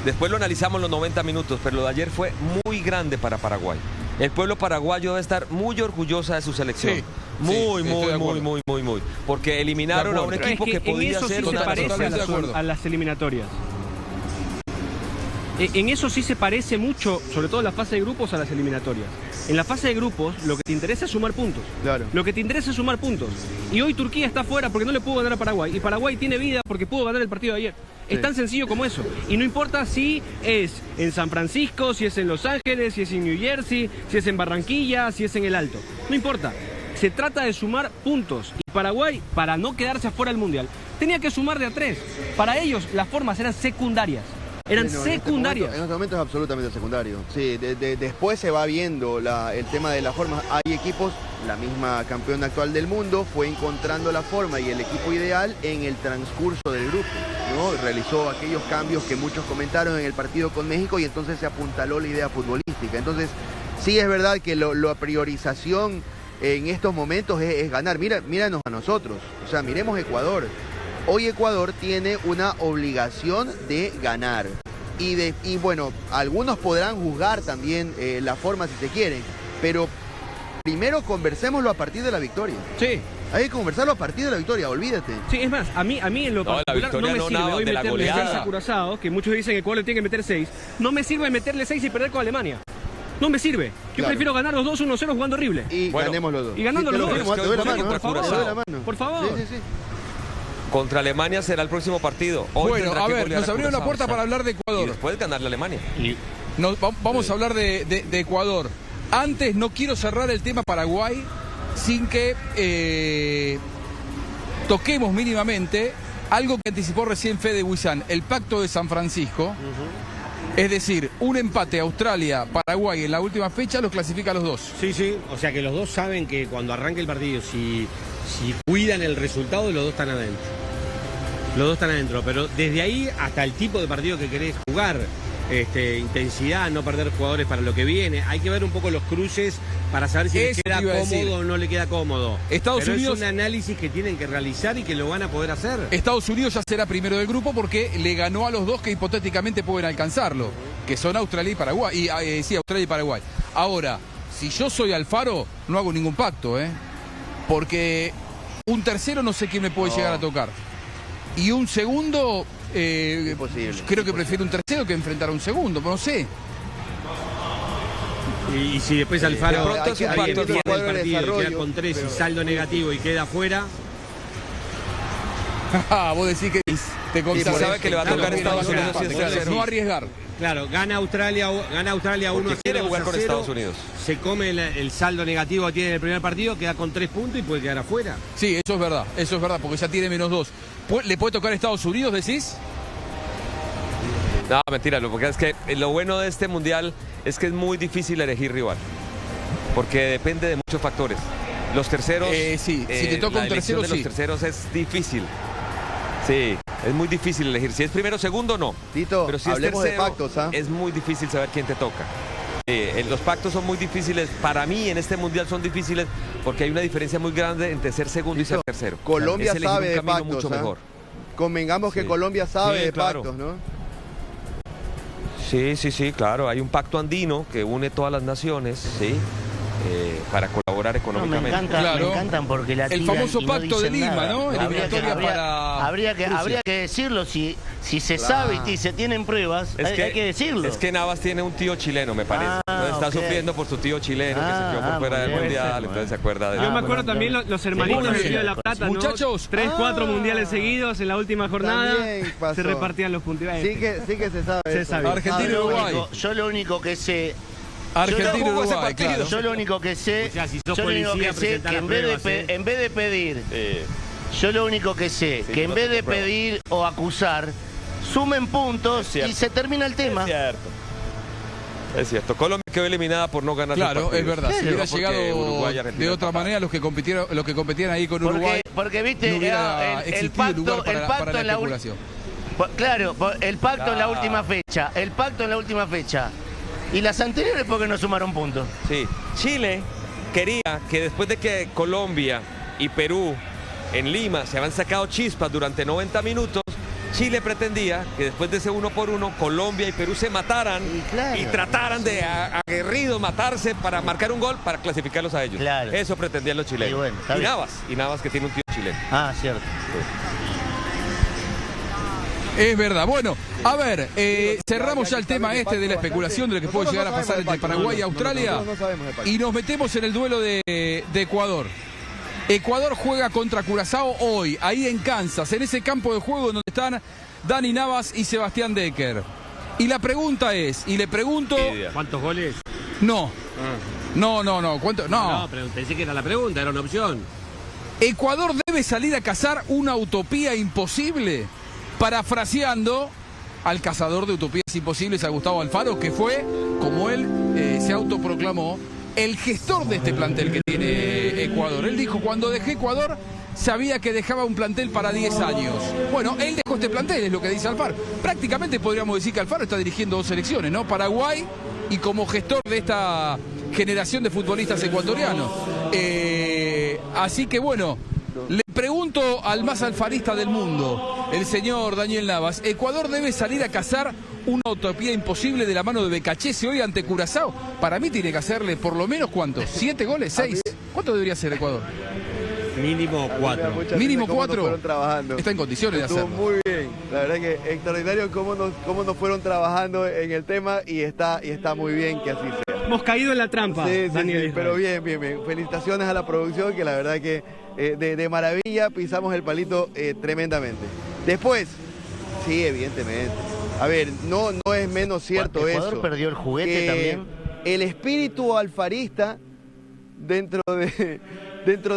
después lo analizamos los 90 minutos, pero lo de ayer fue muy grande para Paraguay. El pueblo paraguayo debe estar muy orgullosa de su selección. Sí, muy. Porque eliminaron a un equipo que podía ser una a las eliminatorias. En eso sí se parece mucho, sobre todo en la fase de grupos, a las eliminatorias. En la fase de grupos, lo que te interesa es sumar puntos. Claro. Lo que te interesa es sumar puntos. Y hoy Turquía está fuera porque no le pudo ganar a Paraguay. Y Paraguay tiene vida porque pudo ganar el partido de ayer. Sí. Es tan sencillo como eso. Y no importa si es en San Francisco, si es en Los Ángeles, si es en New Jersey, si es en Barranquilla, si es en el Alto. No importa. Se trata de sumar puntos. Y Paraguay, para no quedarse afuera del Mundial, tenía que sumar de a 3. Para ellos, las formas eran secundarias. Eran secundarias. En este momento es absolutamente secundario. Sí, después se va viendo el tema de las formas. Hay equipos, la misma campeona actual del mundo fue encontrando la forma y el equipo ideal en el transcurso del grupo, ¿no? Realizó aquellos cambios que muchos comentaron en el partido con México y entonces se apuntaló la idea futbolística. Entonces, sí es verdad que la priorización en estos momentos es ganar. Míranos a nosotros, o sea, miremos Ecuador. Hoy Ecuador tiene una obligación de ganar. Y bueno, algunos podrán juzgar también la forma si se quieren, pero primero conversémoslo a partir de la victoria. Sí. Hay que conversarlo a partir de la victoria, olvídate. Sí, es más, a mí en lo particular no me sirve hoy meterle 6 a Curazao, que muchos dicen que Ecuador le tiene que meter 6. No me sirve meterle 6 y perder con Alemania. No me sirve. Yo prefiero ganar los 2-1-0 jugando horrible. Y ganemos los dos. Y ganando los dos. Por favor. Sí. Contra Alemania será el próximo partido. Bueno, a ver, nos abrieron la puerta para hablar de Ecuador. Y después ganarle a Alemania. Vamos a hablar de Ecuador. Antes no quiero cerrar el tema Paraguay sin que toquemos mínimamente algo que anticipó recién Fede Buizán, el pacto de San Francisco. Es decir, un empate Australia-Paraguay en la última fecha los clasifica a los dos. Sí, o sea que los dos saben que cuando arranque el partido, si cuidan el resultado, los dos están adentro. Los dos están adentro, pero desde ahí hasta el tipo de partido que querés jugar, intensidad, no perder jugadores para lo que viene. Hay que ver un poco los cruces para saber si les queda cómodo o no le queda cómodo. Estados Unidos es un análisis que tienen que realizar y que lo van a poder hacer. Estados Unidos ya será primero del grupo porque le ganó a los dos que hipotéticamente pueden alcanzarlo, que son Australia y Paraguay. Australia y Paraguay. Ahora, si yo soy Alfaro, no hago ningún pacto, porque un tercero no sé quién me puede llegar a tocar. Y un segundo, creo que prefiero un tercero que enfrentar a un segundo, pero no sé. Y si después Alfaro pierde el partido y queda con 3 y saldo negativo y queda afuera. Vos decís que te confías. Sabe que le va a tocar Estados Unidos y no arriesgar. Claro, gana Australia 1-0. Quiere jugar con Estados Unidos. Se come el saldo negativo que tiene en el primer partido, queda con 3 puntos y puede quedar afuera. Sí, eso es verdad, porque ya tiene -2. ¿Le puede tocar a Estados Unidos, decís? No, mentira, porque es que lo bueno de este mundial es que es muy difícil elegir rival. Porque depende de muchos factores. Los terceros. Si te toca un tercero, de los terceros es difícil. Sí, es muy difícil elegir. Si es primero o segundo, no. Tito, pero si hablemos es tercero, de pactos, es muy difícil saber quién te toca. Los pactos son muy difíciles. Para mí, en este mundial son difíciles porque hay una diferencia muy grande entre ser segundo y ser tercero. Colombia sabe de pactos. Mucho mejor. Convengamos que Colombia sabe de pactos, ¿no? Sí, claro. Hay un pacto andino que une todas las naciones, ¿sí? Para colaborar económicamente. Me encantan porque la el famoso pacto de Lima, ¿no? Habría que decirlo, si se sabe y se tienen pruebas, hay que decirlo. Es que Navas tiene un tío chileno, me parece. Entonces está sufriendo por su tío chileno que se quedó por fuera del mundial, entonces se acuerda de Yo me acuerdo también los hermanitos del Río de la Plata, ¿no? Muchachos, 3-4 mundiales seguidos en la última jornada, se repartían los puntos. Sí que se sabe. Se sabe. Argentina y Uruguay. Yo lo único que sé. Argentina y Uruguay, claro. Yo lo único que sé, o sea, si sos policía, que en vez de pedir, yo lo único que sé, que en vez de pedir o acusar, sumen puntos y se termina el tema. Es cierto, Colombia quedó eliminada por no ganar. Claro, es verdad. Si hubiera llegado Uruguay, de otra manera los que competían ahí con Uruguay. Porque viste, no hubiera el pacto, para la especulación. Claro, el pacto en la última fecha. El pacto en la última fecha. Y las anteriores porque no sumaron puntos. Sí. Chile quería que después de que Colombia y Perú en Lima se habían sacado chispas durante 90 minutos, Chile pretendía que después de ese 1-1 Colombia y Perú se mataran y trataran de aguerridos matarse para marcar un gol para clasificarlos a ellos. Claro. Eso pretendían los chilenos. Bueno, y Navas que tiene un tío chileno. Ah, cierto. Sí. Es verdad. Bueno, a ver, cerramos ya el tema de la especulación de lo que puede llegar a pasar entre Paraguay y Australia y nos metemos en el duelo de Ecuador. Ecuador juega contra Curazao hoy, ahí en Kansas, en ese campo de juego donde están Dani Navas y Sebastián Decker. Y la pregunta es, y le pregunto... ¿Cuántos goles? No. No. ¿Cuánto? No. No, pero pensé que era la pregunta, era una opción. ¿Ecuador debe salir a cazar una utopía imposible? Parafraseando al cazador de utopías imposibles, a Gustavo Alfaro, que fue, como él se autoproclamó, el gestor de este plantel que tiene Ecuador. Él dijo, cuando dejé Ecuador, sabía que dejaba un plantel para 10 años. Bueno, él dejó este plantel, es lo que dice Alfaro. Prácticamente podríamos decir que Alfaro está dirigiendo 2 selecciones, ¿no? Paraguay y como gestor de esta generación de futbolistas ecuatorianos. Así que bueno, le pregunto al más alfarista del mundo, el señor Daniel Navas, ¿Ecuador debe salir a cazar una utopía imposible de la mano de Becachese hoy ante Curazao? Para mí tiene que hacerle por lo menos, ¿cuántos? ¿7 goles? ¿6? ¿Cuánto debería hacer Ecuador? Mínimo 4. Mínimo 4. Fueron trabajando. Está en condiciones de hacerlo. Muy bien. La verdad que extraordinario cómo nos fueron trabajando en el tema y está muy bien que así sea. Hemos caído en la trampa, Daniel. Sí, pero bien. Felicitaciones a la producción, que la verdad que de maravilla pisamos el palito tremendamente. Después, sí, evidentemente. A ver, no es menos cierto eso. Ecuador perdió el juguete también. El espíritu alfarista dentro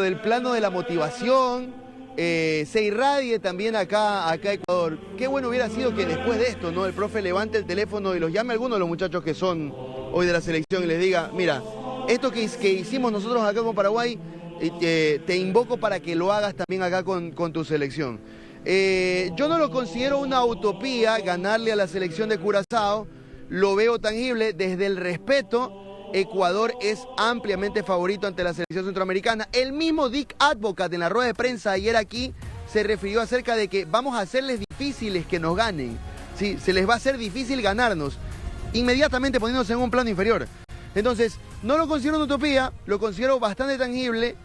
del plano de la motivación se irradie también acá a Ecuador. Qué bueno hubiera sido que después de esto, ¿no? El profe levante el teléfono y los llame a algunos de los muchachos que son hoy de la selección y les diga, mira, esto que hicimos nosotros acá con Paraguay, te invoco para que lo hagas también acá con tu selección. Yo no lo considero una utopía ganarle a la selección de Curazao, lo veo tangible desde el respeto. Ecuador es ampliamente favorito ante la selección centroamericana. El mismo Dick Advocat en la rueda de prensa ayer aquí se refirió acerca de que vamos a hacerles difíciles que nos ganen. Sí, se les va a hacer difícil ganarnos, inmediatamente poniéndose en un plano inferior. Entonces, no lo considero una utopía, lo considero bastante tangible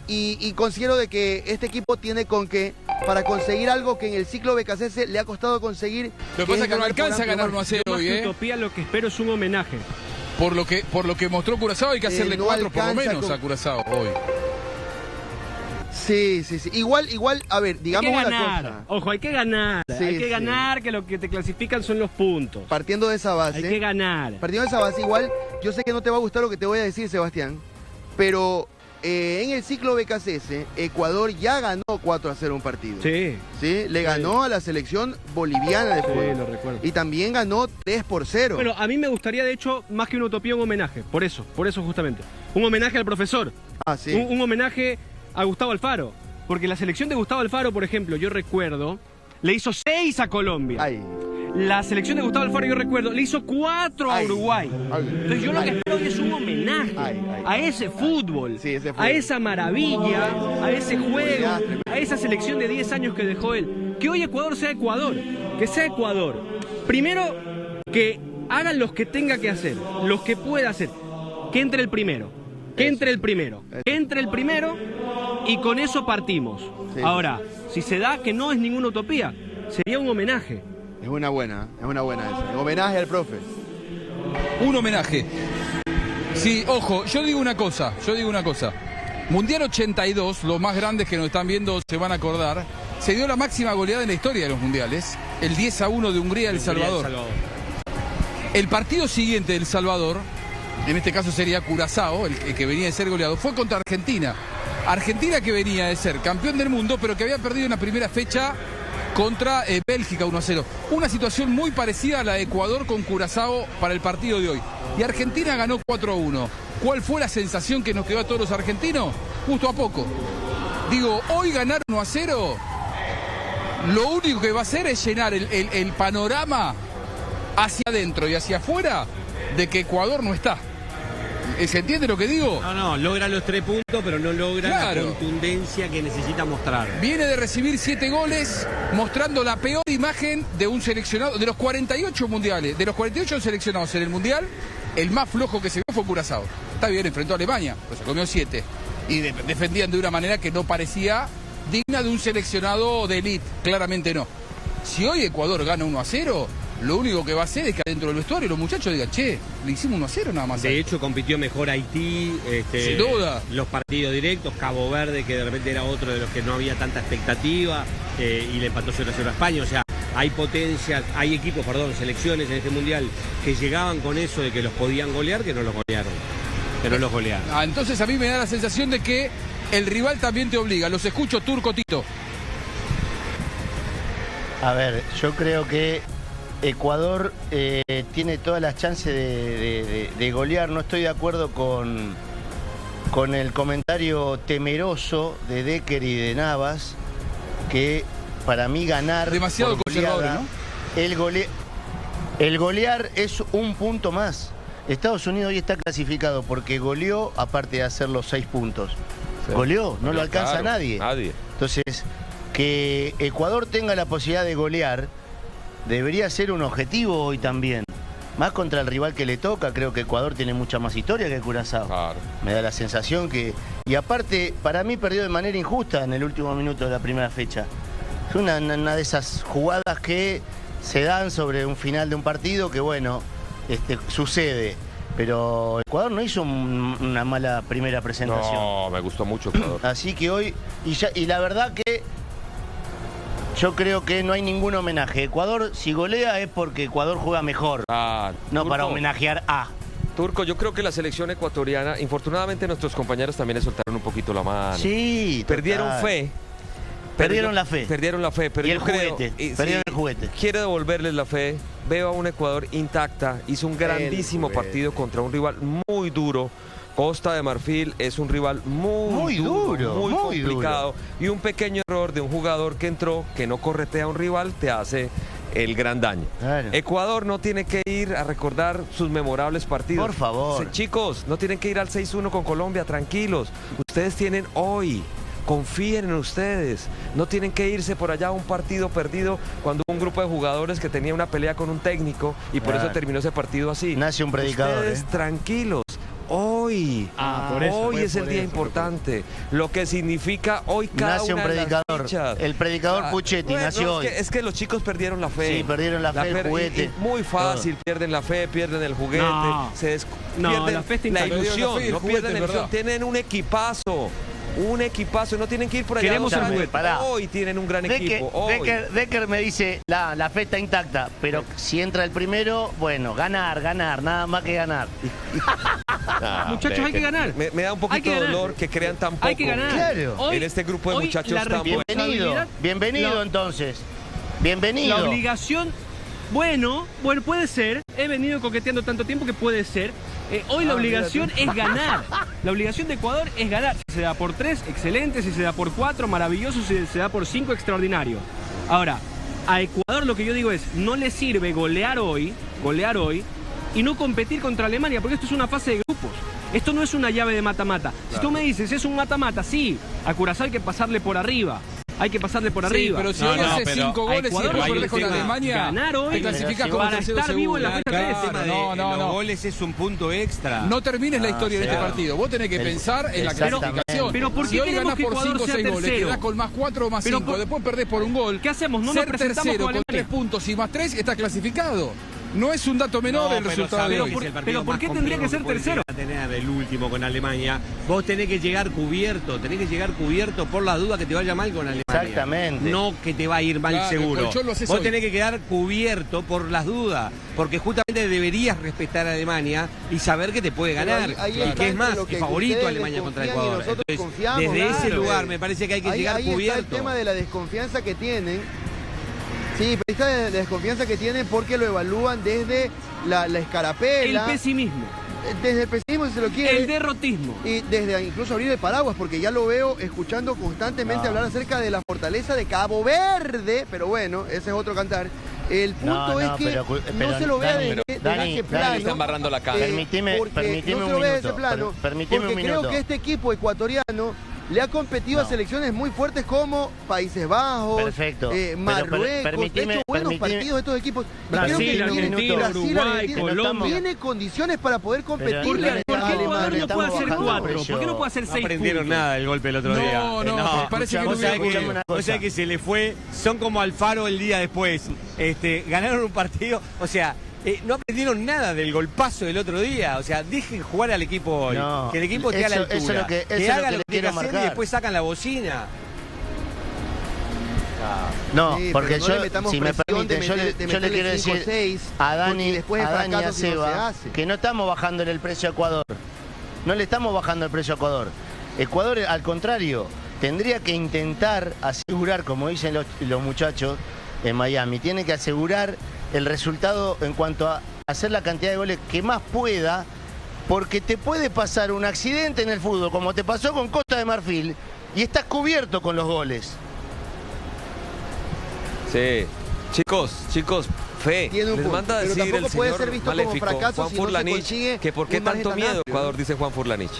y considero de que este equipo tiene con qué para conseguir algo que en el ciclo Becachese le ha costado conseguir. Lo que pasa es que no alcanza a ganar 1-0 hoy, Más que utopía, lo que espero es un homenaje. Por lo que mostró Curazao, hay que hacerle no 4 por lo menos a Curazao hoy. Sí. Igual, a ver, digamos una cosa. Ojo, hay que ganar. Hay que ganar, que lo que te clasifican son los puntos. Partiendo de esa base. Hay que ganar. Partiendo de esa base, igual, yo sé que no te va a gustar lo que te voy a decir, Sebastián, pero en el ciclo Becachese, Ecuador ya ganó 4-0 un partido. Sí. Le ganó a la selección boliviana de fútbol. Sí, lo recuerdo. Y también ganó 3-0. Bueno, a mí me gustaría, de hecho, más que una utopía, un homenaje. Por eso justamente. Un homenaje al profesor. Ah, sí. Un homenaje a Gustavo Alfaro. Porque la selección de Gustavo Alfaro, por ejemplo, yo recuerdo, le hizo 6 a Colombia. Ay. La selección de Gustavo Alfaro, yo recuerdo, le hizo 4 a Uruguay. Entonces yo lo que espero hoy es un homenaje a ese fútbol, a esa maravilla, a ese juego, a esa selección de 10 años que dejó él. Que hoy Ecuador sea Ecuador, que sea Ecuador. Primero, que hagan los que tenga que hacer, los que pueda hacer. Que entre el primero, que entre el primero y con eso partimos. Ahora, si se da que no es ninguna utopía, sería un homenaje. Es una buena esa. Un homenaje al profe. Un homenaje. Sí, ojo, yo digo una cosa. Mundial 82, los más grandes que nos están viendo se van a acordar, se dio la máxima goleada en la historia de los mundiales, el 10-1 de Hungría a El Salvador. El partido siguiente de El Salvador, en este caso sería Curazao, el que venía de ser goleado, fue contra Argentina. Argentina que venía de ser campeón del mundo, pero que había perdido en la primera fecha contra Bélgica 1-0. Una situación muy parecida a la de Ecuador con Curazao para el partido de hoy. Y Argentina ganó 4-1. ¿Cuál fue la sensación que nos quedó a todos los argentinos? Justo a poco. Digo, hoy ganar 1-0, lo único que va a hacer es llenar el panorama hacia adentro y hacia afuera de que Ecuador no está. ¿Se entiende lo que digo? No, logra los 3 puntos, pero no logra la contundencia que necesita mostrar. Viene de recibir 7 goles, mostrando la peor imagen de un seleccionado, de los 48 mundiales, de los 48 seleccionados en el mundial, el más flojo que se vio fue Curazao. Está bien, enfrentó a Alemania, pero se comió 7. Y defendían de una manera que no parecía digna de un seleccionado de élite, claramente no. Si hoy Ecuador gana 1-0... lo único que va a hacer es que adentro del vestuario los muchachos digan, che, le hicimos 1-0 nada más. De hecho, compitió mejor Haití, sin duda. Los partidos directos, Cabo Verde, que de repente era otro de los que no había tanta expectativa, y le empató 0-0 a España. O sea, hay potencia, hay equipos, selecciones en este mundial que llegaban con eso de que los podían golear, que no los golearon. Entonces a mí me da la sensación de que el rival también te obliga. Los escucho, Turco, Tito. A ver, yo creo que Ecuador tiene todas las chances de golear. No estoy de acuerdo con el comentario temeroso de Decker y de Navas, que para mí ganar... Demasiado conservador, ¿no? El golear es un punto más. Estados Unidos hoy está clasificado porque goleó, aparte de hacer los 6 puntos. Sí. Goleó, no lo alcanza nadie. Entonces, que Ecuador tenga la posibilidad de golear debería ser un objetivo hoy también. Más contra el rival que le toca. Creo que Ecuador tiene mucha más historia que Curazao. Claro. Me da la sensación que... Y aparte, para mí perdió de manera injusta en el último minuto de la primera fecha. Es una de esas jugadas que se dan sobre un final de un partido que, bueno, sucede. Pero Ecuador no hizo una mala primera presentación. No, me gustó mucho Ecuador. Así que hoy... Y la verdad que... yo creo que no hay ningún homenaje. Ecuador, si golea, es porque Ecuador juega mejor. No Turco, para homenajear a... Turco, yo creo que la selección ecuatoriana, infortunadamente nuestros compañeros también le soltaron un poquito la mano. Sí, perdieron fe. Perdieron la fe. Pero y el juguete. Perdieron el juguete. Quiere devolverles la fe. Veo a un Ecuador intacta. Hizo un grandísimo partido contra un rival muy duro. Costa de Marfil es un rival muy duro, muy complicado. Y un pequeño error de un jugador que entró, que no corretea a un rival, te hace el gran daño. Claro. Ecuador no tiene que ir a recordar sus memorables partidos. Por favor. Chicos, no tienen que ir al 6-1 con Colombia, tranquilos. Ustedes tienen hoy. Confíen en ustedes, no tienen que irse por allá a un partido perdido cuando hubo un grupo de jugadores que tenía una pelea con un técnico y por eso terminó ese partido así. Nace un predicador. Ustedes tranquilos, hoy es el día importante, lo que significa hoy cada nace una un predicador. De las fichas. El predicador Puchetti nació hoy. Es que los chicos perdieron la fe. Sí, perdieron la fe, el juguete. Muy fácil, pierden la fe, pierden el juguete, pierden la, fe la ilusión, no pierden la ilusión, tienen un equipazo. No tienen que ir por allá. Queremos el juguete. Hoy tienen un gran equipo. Decker me dice, la fe está intacta, pero si entra el primero, bueno, ganar, nada más que ganar. Muchachos, hay que ganar. Me da un poquito de dolor que crean tan poco. Hay que ganar. Claro. Hoy, en este grupo de muchachos tan buenos. Bienvenido entonces. Bienvenido. La obligación, bueno, puede ser. He venido coqueteando tanto tiempo que puede ser. Hoy la obligación es ganar. La obligación de Ecuador es ganar. Si se da por 3, excelente. Si se da por 4, maravilloso. Si se da por 5, extraordinario. Ahora, a Ecuador lo que yo digo es, no le sirve golear hoy y no competir contra Alemania, porque esto es una fase de grupos. Esto no es una llave de mata-mata. Claro. Si tú me dices, es un mata-mata, sí, a Curazao hay que pasarle por arriba. Hay que pasarle por arriba. Pero si hoy hace 5 goles y después perdés con Alemania, ganar hoy, te clasificas como para estar vivo en la fecha 3. Los goles es un punto extra. No termines la historia de este partido. Vos tenés que pensar en la clasificación. Pero ¿por qué si hoy queremos ganás que por Ecuador 5 o 6 goles, quedás con más 4 o más 5, después perdés por un gol. ¿Qué hacemos? No nos presentamos tercero con con 3 puntos y más 3, estás clasificado. No es un dato menor el resultado de hoy. Pero ¿por qué tendría que ser tercero? Tener el último con Alemania. Vos tenés que llegar cubierto por la duda que te vaya mal con Alemania. Exactamente. No que te va a ir mal seguro. Vos tenés que quedar cubierto por las dudas, porque justamente deberías respetar a Alemania y saber que te puede ganar. Y que es más, es favorito Alemania contra Ecuador. Entonces, desde ese lugar me parece que hay que llegar cubierto. Está el tema de la desconfianza que tienen Sí, pero esta es la desconfianza que tienen porque lo evalúan desde la escarapela. El pesimismo. Desde el pesimismo, si se lo quiere. El derrotismo. Y desde incluso abrir el paraguas, porque ya lo veo escuchando constantemente hablar acerca de la fortaleza de Cabo Verde, pero bueno, ese es otro cantar. El punto es que no se lo vea desde ese plano. Está embarrando la cara. Permitime un minuto. Porque creo que este equipo ecuatoriano le ha competido a selecciones muy fuertes como Países Bajos, Marruecos. De hecho, buenos partidos de estos equipos. Brasil, Argentina, Uruguay, Colombia. Tiene condiciones para poder competir. ¿Por qué Ecuador no puede hacer 4? ¿Por qué no puede hacer 6 puntos? No aprendieron nada del golpe el otro día. No, parece que no. O sea que se le fue, son como Alfaro el día después. Ganaron un partido, o sea... no aprendieron nada del golpazo del otro día. O sea, dejen jugar al equipo hoy. No, que el equipo esté a la altura. Eso es lo que haga lo que tiene que hacer y después sacan la bocina. No, sí, porque yo, si me permiten, yo le quiero decir a Dani y a Seba que no estamos bajándole el precio a Ecuador. No le estamos bajando el precio a Ecuador. Ecuador, al contrario, tendría que intentar asegurar, como dicen los muchachos en Miami, tiene que asegurar el resultado en cuanto a hacer la cantidad de goles que más pueda, porque te puede pasar un accidente en el fútbol, como te pasó con Costa de Marfil, y estás cubierto con los goles. Sí. Chicos, Fe, les manda a decir el puede ser visto maléfico, como fracaso Juan si Furlanich, no que por qué tanto miedo, Ecuador, dice Juan Furlanich.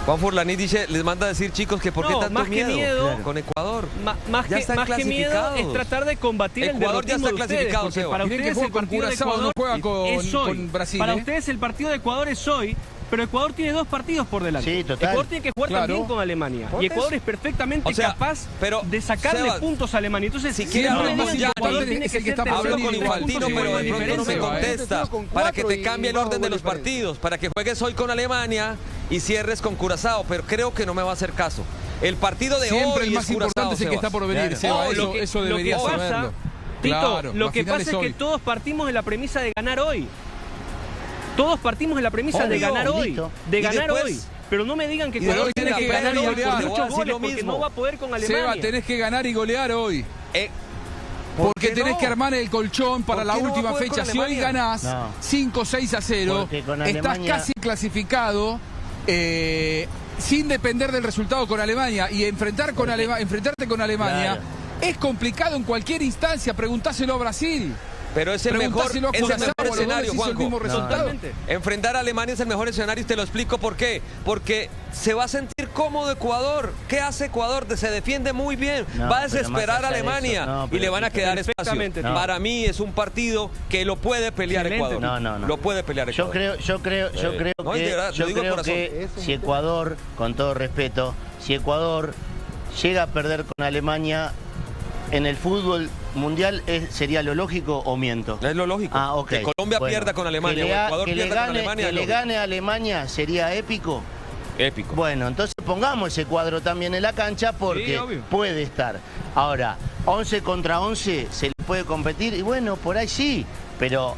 Juan Furlanich dice, les manda a decir, chicos, que por qué tanto miedo con Ecuador. Más que miedo es tratar de combatir Ecuador, el derrotismo ya está clasificado, de ustedes, para ustedes el partido de Ecuador no juega es hoy. Con Brasil. Para ustedes el partido de Ecuador es hoy, pero Ecuador tiene 2 partidos por delante. Sí, total. Ecuador tiene que jugar también con Alemania. Y Ecuador es perfectamente capaz de sacarle puntos a Alemania. Entonces, si quieren Ecuador tiene que ser hablo con Infantino, pero de pronto no me contesta. Para que te cambie el orden de los partidos, para que juegues hoy con Alemania y cierres con Curazao, pero creo que no me va a hacer caso. El partido de siempre hoy el más importante es el que está por venir, Seba. Eso debería saberlo. Tito, lo que pasa es que todos partimos de la premisa de ganar hoy. Todos partimos de la premisa de ganar hoy. De ganar hoy. Pero no me digan que Ecuador tiene que ganar y golear. Por muchos goles, porque no va a poder con Alemania. Seba, tenés que ganar y golear hoy. Porque tenés que armar el colchón para la última fecha. Si hoy ganás 5-6-0, estás casi clasificado sin depender del resultado con Alemania. Y enfrentarte con Alemania es complicado en cualquier instancia. Preguntáselo a Brasil. Pero es el mejor escenario, Juanjo. Enfrentar a Alemania es el mejor escenario y te lo explico por qué. Porque se va a sentir cómodo Ecuador. ¿Qué hace Ecuador? Se defiende muy bien. Va a desesperar a Alemania y le van a quedar espacio. Para mí es un partido que lo puede pelear Ecuador. No. Lo puede pelear Ecuador. Yo creo que si Ecuador, con todo respeto, si Ecuador llega a perder con Alemania en el fútbol mundial, ¿sería lo lógico o miento? Es lo lógico. Que Colombia pierda con Alemania o Ecuador pierda con Alemania. Que le gane a Alemania sería épico. Épico. Bueno, entonces pongamos ese cuadro también en la cancha porque puede estar. Ahora, 11 contra 11 se le puede competir y bueno, por ahí sí, pero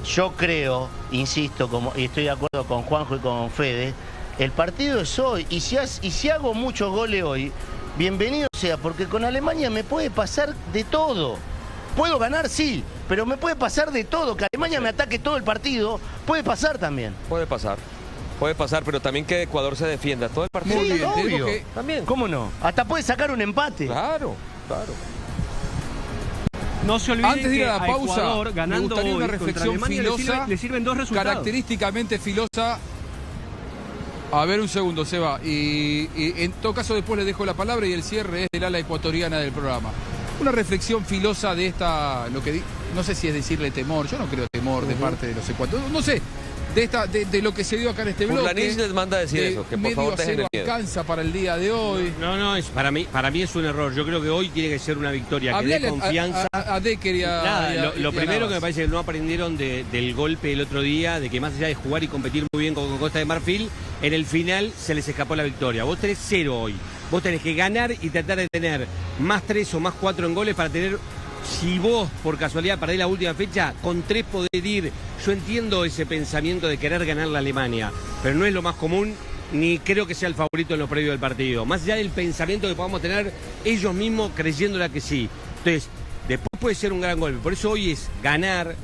yo creo, insisto, y estoy de acuerdo con Juanjo y con Fede, el partido es hoy y si hago muchos goles hoy, bienvenido sea, porque con Alemania me puede pasar de todo. Puedo ganar, sí, pero me puede pasar de todo. Que Alemania me ataque todo el partido, puede pasar también. Puede pasar, pero también que Ecuador se defienda todo el partido. Sí, obvio. También. ¿Cómo no? Hasta puede sacar un empate. Claro. No se olviden antes de ir a la pausa, Ecuador, ganando me gustaría una reflexión filosa, le sirven 2 resultados. Característicamente filosa. A ver, un segundo, Seba. Y en todo caso después le dejo la palabra y el cierre es del ala ecuatoriana del programa. Una reflexión filosa de no sé si es decirle temor, yo no creo temor de parte de los ecuatorianos, no sé, de lo que se dio acá en este bloque. Furlanich les manda a decir eso, que por favor dejen el miedo. Alcanza para el día de hoy. No, para mí es un error. Yo creo que hoy tiene que ser una victoria, que dé confianza. A Decker y a lo primero que me parece que no aprendieron del golpe el otro día, de que más allá de jugar y competir muy bien con Costa de Marfil, en el final se les escapó la victoria. Vos tenés 0 hoy. Vos tenés que ganar y tratar de tener más 3 o más 4 en goles para tener... Si vos, por casualidad, perdés la última fecha, con 3 podés ir. Yo entiendo ese pensamiento de querer ganar la Alemania, pero no es lo más común, ni creo que sea el favorito en lo previo del partido. Más allá del pensamiento que podamos tener ellos mismos creyéndola que sí. Entonces, Después puede ser un gran golpe. Por eso hoy es ganar,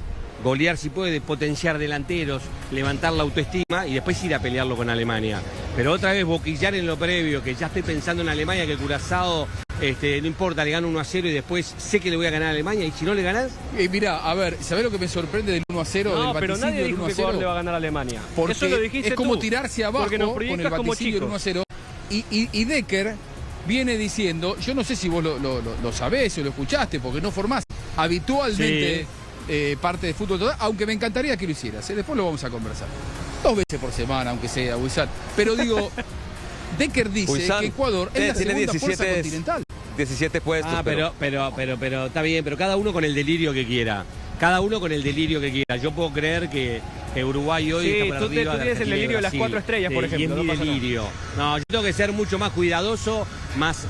golear si puede, potenciar delanteros, levantar la autoestima y después ir a pelearlo con Alemania. Pero otra vez boquillar en lo previo, que ya estoy pensando en Alemania, que el Curazao, no importa, le gano 1-0 y después sé que le voy a ganar a Alemania, y si no le ganás... Mirá, a ver, ¿sabés lo que me sorprende del 1-0? No, pero nadie dijo que Ecuador le va a ganar a Alemania. Porque eso lo dijiste es como tú, tirarse abajo con el vaticinio del 1-0. Y Decker viene diciendo, yo no sé si vos lo sabés o lo escuchaste, porque no formás habitualmente... Sí. Parte de fútbol total, aunque me encantaría que lo hicieras, después lo vamos a conversar 2 veces por semana, aunque sea, Huizán. Pero digo, Decker dice Huizán, que Ecuador es la segunda fuerza continental. 17 puestos. Pero está bien, pero cada uno con el delirio que quiera. Cada uno con el delirio que quiera. Yo puedo creer que Uruguay hoy está por arriba. Tú tienes el delirio de las 4 estrellas, por ejemplo. Y es mi delirio. No, yo tengo que ser mucho más cuidadoso, más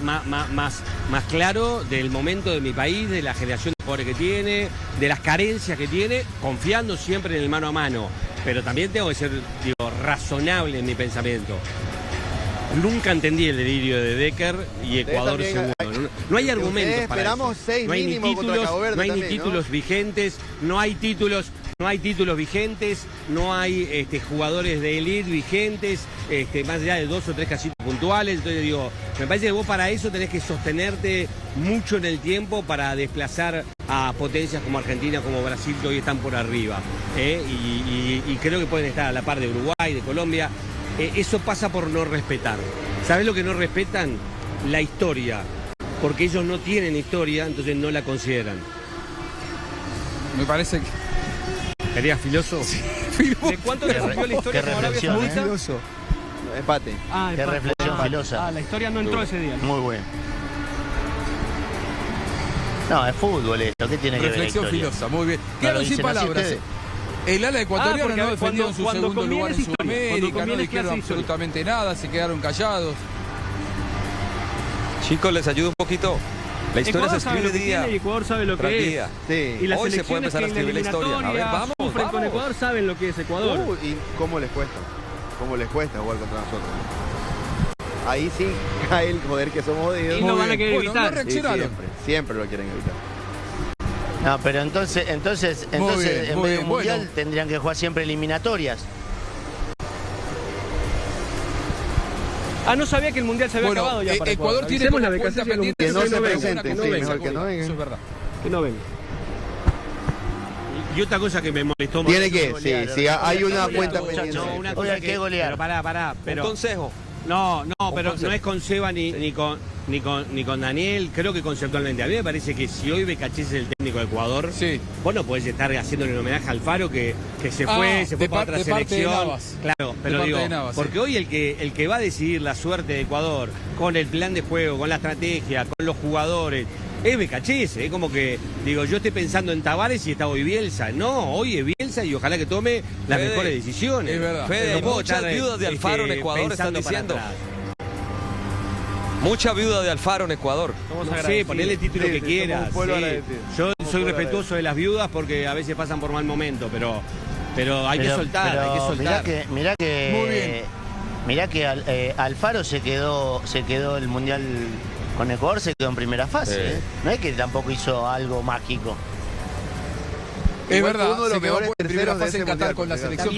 claro del momento de mi país, de la generación de jugadores que tiene, de las carencias que tiene, confiando siempre en el mano a mano. Pero también tengo que ser, razonable en mi pensamiento. Nunca entendí el delirio de Decker y Ecuador segundo. No hay argumentos para esperamos eso. 6 mínimo contra Cabo Verde. No hay también, ni títulos vigentes, no hay títulos vigentes, no hay jugadores de elite vigentes, más allá de 2 o 3 casitos puntuales. Entonces digo, me parece que vos para eso tenés que sostenerte mucho en el tiempo para desplazar a potencias como Argentina, como Brasil, que hoy están por arriba. Y creo que pueden estar a la par de Uruguay, de Colombia. Eso pasa por no respetar. ¿Sabés lo que no respetan? La historia. Porque ellos no tienen historia, entonces no la consideran. Me parece que... ¿Serías filoso? Sí, ¿De cuánto te rompió la historia con Arabia Saudita? Filoso. Empate. Qué reflexión filosa. La historia no entró ese día. Muy bueno. No, es fútbol esto. ¿Qué tiene que ver la historia? Reflexión filosa, muy bien. Quedaron sin palabras. El ala ecuatoriano no defendió en su segundo lugar en Sudamérica, no dijeron absolutamente nada, se quedaron callados. Chicos, les ayudo un poquito. La historia se escribe día. Y Ecuador sabe lo que es. Sí. Y las hoy se puede empezar a escribir la historia. A ver, vamos. Con Ecuador saben lo que es Ecuador. ¿Y cómo les cuesta? ¿Cómo les cuesta jugar contra nosotros? Ahí sí cae el poder que somos jodidos. Y no van a querer evitar. No reaccionaron. Siempre lo quieren evitar. No, pero entonces en vez de un mundial tendrían que jugar siempre eliminatorias. No sabía que el mundial se había acabado ya para Ecuador tiene la cuenta pendiente que no se presente, que no venga. Eso es verdad. Que no venga. Y otra cosa que me molestó tiene que, sí, hay una cuenta pendiente. No, una cosa que golear. Pero pará. Un consejo. No, pero no es con Seba ni con Daniel, creo que conceptualmente. A mí me parece que si hoy Becachés es el técnico de Ecuador, vos no podés estar haciéndole un homenaje al Faro que se fue para otra selección. Claro, pero digo, porque hoy el que va a decidir la suerte de Ecuador, con el plan de juego, con la estrategia, con los jugadores, es Becachés, como que, digo, yo estoy pensando en Tavares y está hoy Bielsa. No, hoy es Bielsa y ojalá que tome las mejores decisiones. Es verdad. Fede, muchas viudas de Alfaro en Ecuador están diciendo. Mucha viuda de Alfaro en Ecuador. No sé, ponele el título que quieras. Yo soy respetuoso de las viudas porque a veces pasan por mal momento, pero hay que soltar, hay que soltar. Mirá que Alfaro se quedó el mundial con Ecuador, se quedó en primera fase. No es que tampoco hizo algo mágico. Es verdad, se quedó en primera fase en Qatar con la selección.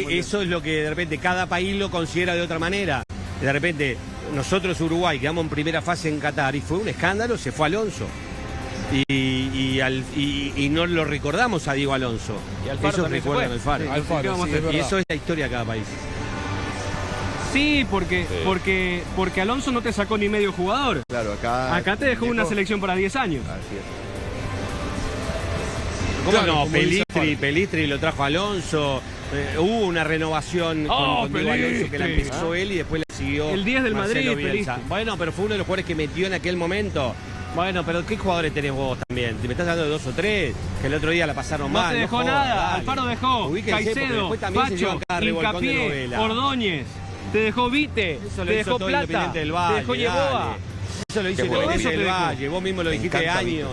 Eso es lo que de repente cada país lo considera de otra manera. De repente nosotros Uruguay quedamos en primera fase en Qatar y fue un escándalo, se fue Alonso. Y no lo recordamos a Diego Alonso. Ellos recuerdan al Alfaro. Y eso es la historia de cada país. Sí, porque Alonso no te sacó ni medio jugador. Claro, acá te dejó una selección para 10 años. Así es. ¿Cómo no? Pelistri lo trajo Alonso. Hubo una renovación con Diego Alonso que la empezó él y después la siguió el 10 del Marcelo Madrid, Bielsa. Bueno, pero fue uno de los jugadores que metió en aquel momento. Bueno, pero ¿qué jugadores tenés vos también? ¿Me estás hablando de 2 o 3? Que el otro día la pasaron mal. No se dejó nada. Alfaro dejó. Caicedo, Pacho, Hincapié, Ordóñez. Te dejó Vite, te dejó Plata, te dejó Yeboa. Eso lo hizo Independiente del Valle, vos mismo lo dijiste años.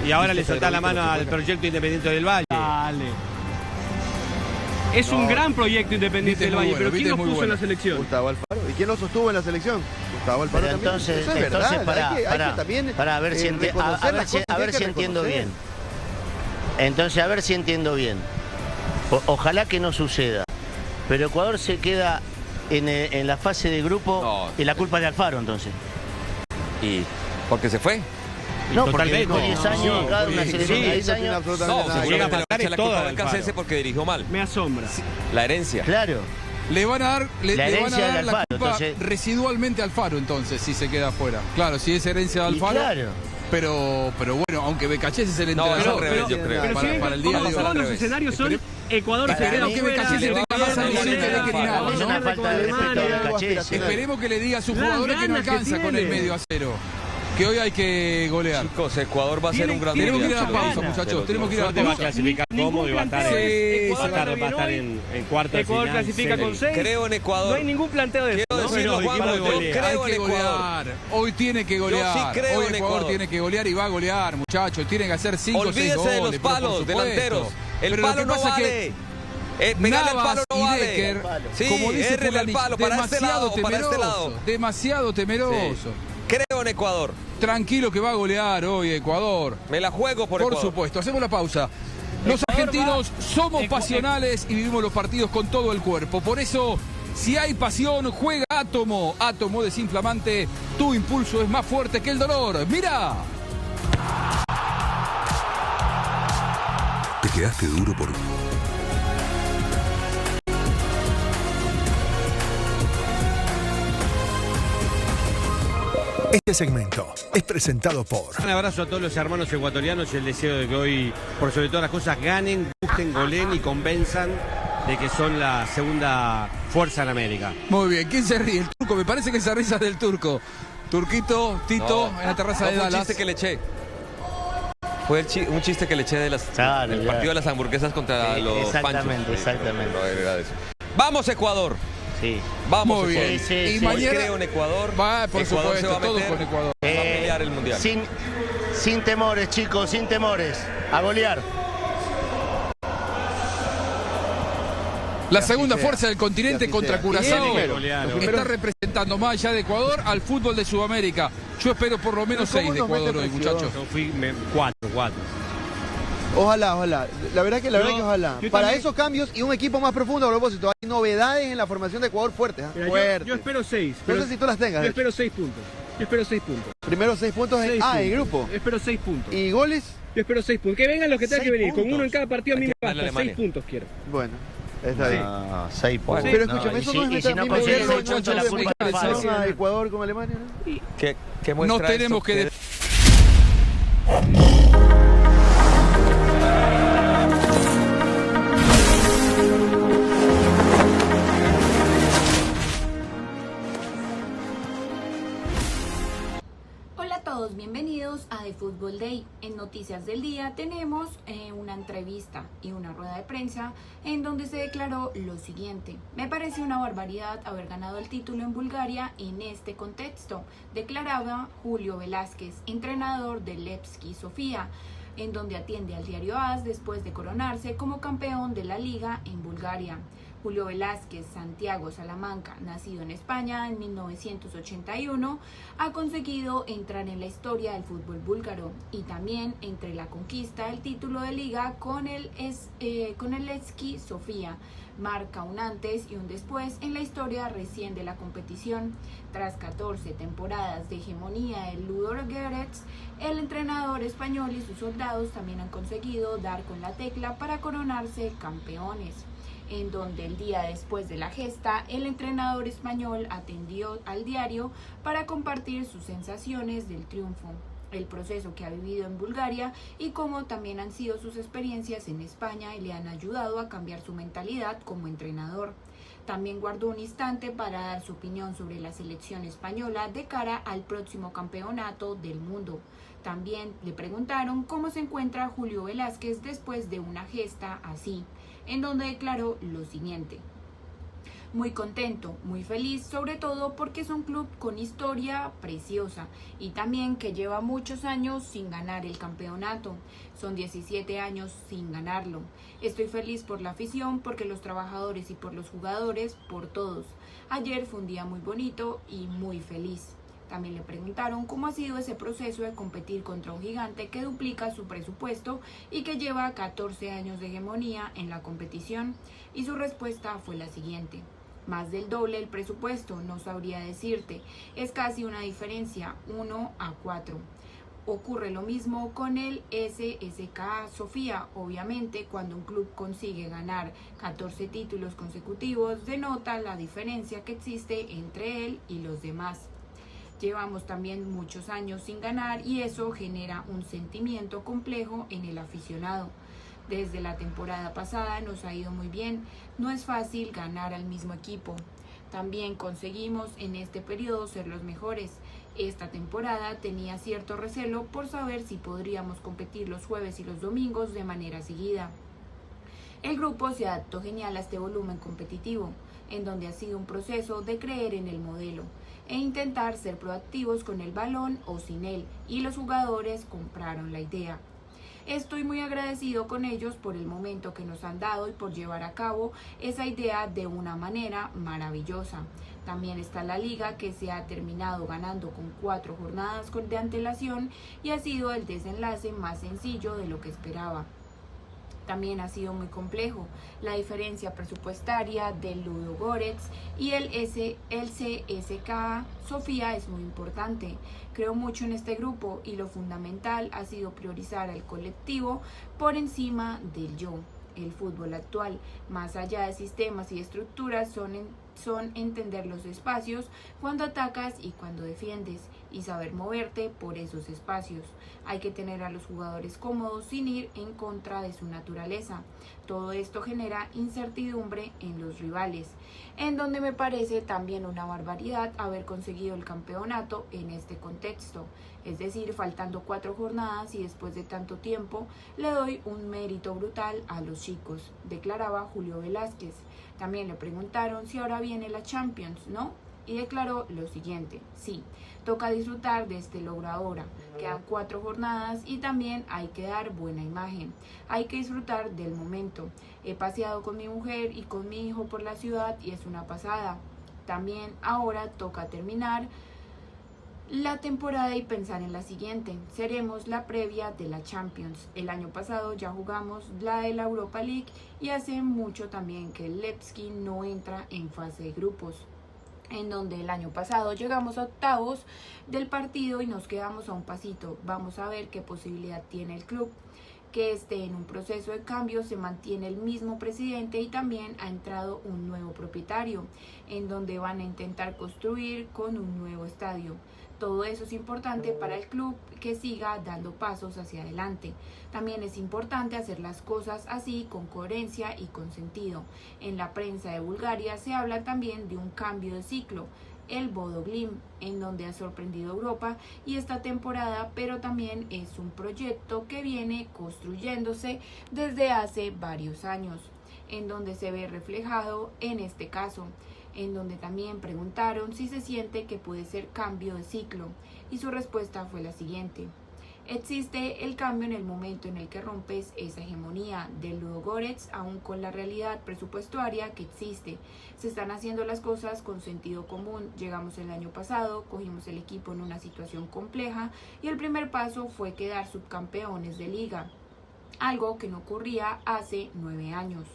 Y ahora le soltás la mano al proyecto Independiente del Valle. Dale. Es un gran proyecto Independiente del Valle, pero ¿quién lo puso en la selección? Gustavo Alfaro. ¿Y quién lo sostuvo en la selección? Gustavo Alfaro también. Entonces, eso es verdad. Para ver si entiendo bien. Entonces, a ver si entiendo bien. Ojalá que no suceda. Pero Ecuador se queda en la fase de grupo y la culpa es de Alfaro, entonces. ¿Y por qué se fue? No, porque dejó 10 años, cada una selección de 10 años. No, se llega a matar es todo la culpa de porque dirigió mal. Me asombra. La herencia. Claro. Le van a dar la culpa entonces, residualmente a Alfaro, entonces, si se queda afuera. Claro, si es herencia de Alfaro. Claro. Pero bueno, aunque Becachese es el entrenador. No, es al revés, yo creo. Pero para el día de hoy. todos los escenarios son Ecuador se queda que Becachese tenga más ambición que Becachese, es una falta de respeto a Becachese. Esperemos que le diga a sus jugadores que no alcanza con el medio a cero. Que hoy hay que golear. Chicos, Ecuador va a ser un gran Tenemos que ir a la pausa, muchachos. Tenemos que ir a la pausa. Va a clasificar cómodo y va a estar en cuartos de Ecuador final. clasifica con 6. Creo en Ecuador. No hay ningún planteo de eso. Quiero decirlo, Juan, yo creo en Ecuador. Hoy tiene que golear. Yo sí creo hoy en Ecuador tiene que golear y va a golear, muchachos. Tienen que hacer 5 o 6 goles. Olvídese de los palos delanteros. El palo no vale. Pegarle el palo no vale. Decker, sí, como dice el palo para este lado o para este lado. Demasiado temeroso. Sí. Creo en Ecuador. Tranquilo que va a golear hoy Ecuador. Me la juego por Ecuador. Por supuesto, hacemos la pausa. Los argentinos somos pasionales y vivimos los partidos con todo el cuerpo. Por eso, si hay pasión, juega Átomo. Átomo desinflamante, tu impulso es más fuerte que el dolor. ¡Mira! Te quedaste duro por... Este segmento es presentado por... Un abrazo a todos los hermanos ecuatorianos y el deseo de que hoy, por sobre todas las cosas, ganen, gusten, goleen y convenzan de que son la segunda fuerza en América. Muy bien, ¿quién se ríe? El turco, me parece que esa risa del turco. Turquito, Tito, en la terraza de Dallas. Un chiste que le eché. Fue un chiste que le eché del partido de las hamburguesas contra los Panchos. Exactamente. ¡Vamos, Ecuador! Sí. Vamos, muy bien. Y mañana creo en Ecuador. Por Ecuador supuesto, se va a meter, todos con Ecuador. Va a pelear el mundial. Sin temores, chicos, sin temores. A golear. La segunda fuerza del continente contra Curazao está representando más allá de Ecuador al fútbol de Sudamérica. Yo espero por lo menos 6 de Ecuador hoy, muchachos. Yo fui 4. Ojalá. La verdad que ojalá. Para esos cambios y un equipo más profundo, a propósito, hay novedades en la formación de Ecuador fuertes. Yo espero 6. No sé si tú las tengas. Yo espero 6 puntos. Primero 6 puntos en el grupo. Yo espero 6 puntos. ¿Y goles? Yo espero 6 puntos. Que vengan los que tengan que venir. Puntos. Con uno en cada partido a mí me basta. 6 puntos quiero. Bueno. Está bien. 6 puntos. Pero escúchame, eso no es si no consigues 6 puntos, la culpa es Alfaro. A Ecuador con Alemania, ¿no? ¿Qué muestra no tenemos que... Bienvenidos a The Football Day. En Noticias del Día tenemos una entrevista y una rueda de prensa en donde se declaró lo siguiente: me parece una barbaridad haber ganado el título en Bulgaria en este contexto, declaraba Julio Velázquez, entrenador del Levski Sofía, en donde atiende al diario AS después de coronarse como campeón de la liga en Bulgaria. Julio Velázquez Santiago Salamanca, nacido en España en 1981, ha conseguido entrar en la historia del fútbol búlgaro y también entre la conquista del título de liga con el Levski Sofía. Marca un antes y un después en la historia recién de la competición. Tras 14 temporadas de hegemonía del Ludogorets, el entrenador español y sus soldados también han conseguido dar con la tecla para coronarse campeones, en donde el día después de la gesta, el entrenador español atendió al diario para compartir sus sensaciones del triunfo, el proceso que ha vivido en Bulgaria y cómo también han sido sus experiencias en España y le han ayudado a cambiar su mentalidad como entrenador. También guardó un instante para dar su opinión sobre la selección española de cara al próximo campeonato del mundo. También le preguntaron cómo se encuentra Julio Velázquez después de una gesta así, en donde declaró lo siguiente: Muy contento, muy feliz, sobre todo porque es un club con historia preciosa y también que lleva muchos años sin ganar el campeonato. Son 17 años sin ganarlo. Estoy feliz por la afición, porque los trabajadores y por los jugadores, por todos. Ayer fue un día muy bonito y muy feliz. También le preguntaron cómo ha sido ese proceso de competir contra un gigante que duplica su presupuesto y que lleva 14 años de hegemonía en la competición, y su respuesta fue la siguiente: más del doble el presupuesto, no sabría decirte, es casi una diferencia, 1-4. Ocurre lo mismo con el CSKA Sofía. Obviamente, cuando un club consigue ganar 14 títulos consecutivos, denota la diferencia que existe entre él y los demás. Llevamos también muchos años sin ganar y eso genera un sentimiento complejo en el aficionado. Desde la temporada pasada nos ha ido muy bien, no es fácil ganar al mismo equipo. También conseguimos en este periodo ser los mejores. Esta temporada tenía cierto recelo por saber si podríamos competir los jueves y los domingos de manera seguida. El grupo se adaptó genial a este volumen competitivo, en donde ha sido un proceso de creer en el modelo e intentar ser proactivos con el balón o sin él, y los jugadores compraron la idea. Estoy muy agradecido con ellos por el momento que nos han dado y por llevar a cabo esa idea de una manera maravillosa. También está la liga, que se ha terminado ganando con 4 jornadas de antelación y ha sido el desenlace más sencillo de lo que esperaba. También ha sido muy complejo. La diferencia presupuestaria del Ludogorets y el CSKA Sofía es muy importante. Creo mucho en este grupo y lo fundamental ha sido priorizar al colectivo por encima del yo. El fútbol actual, más allá de sistemas y estructuras, son entender los espacios cuando atacas y cuando defiendes, y saber moverte por esos espacios. Hay que tener a los jugadores cómodos sin ir en contra de su naturaleza. Todo esto genera incertidumbre en los rivales, en donde me parece también una barbaridad haber conseguido el campeonato en este contexto. Es decir, faltando 4 jornadas y después de tanto tiempo, le doy un mérito brutal a los chicos, declaraba Julio Velázquez. También le preguntaron si ahora viene la Champions, ¿no? Y declaró lo siguiente: sí, toca disfrutar de este logro ahora, quedan 4 jornadas y también hay que dar buena imagen, hay que disfrutar del momento. He paseado con mi mujer y con mi hijo por la ciudad y es una pasada. También ahora toca terminar la temporada y pensar en la siguiente. Seremos la previa de la Champions. El año pasado ya jugamos la de la Europa League y hace mucho también que el Levski no entra en fase de grupos, en donde el año pasado llegamos a octavos del partido y nos quedamos a un pasito. Vamos a ver qué posibilidad tiene el club, que esté en un proceso de cambio. Se mantiene el mismo presidente y también ha entrado un nuevo propietario, en donde van a intentar construir con un nuevo estadio. Todo eso es importante para el club, que siga dando pasos hacia adelante. También es importante hacer las cosas así, con coherencia y con sentido. En la prensa de Bulgaria se habla también de un cambio de ciclo, el Bodo Glimt, en donde ha sorprendido a Europa y esta temporada, pero también es un proyecto que viene construyéndose desde hace varios años, en donde se ve reflejado en este caso, en donde también preguntaron si se siente que puede ser cambio de ciclo, y su respuesta fue la siguiente: existe el cambio en el momento en el que rompes esa hegemonía del Ludogorets, aún con la realidad presupuestaria que existe. Se están haciendo las cosas con sentido común. Llegamos el año pasado, cogimos el equipo en una situación compleja y el primer paso fue quedar subcampeones de liga, algo que no ocurría hace 9 años.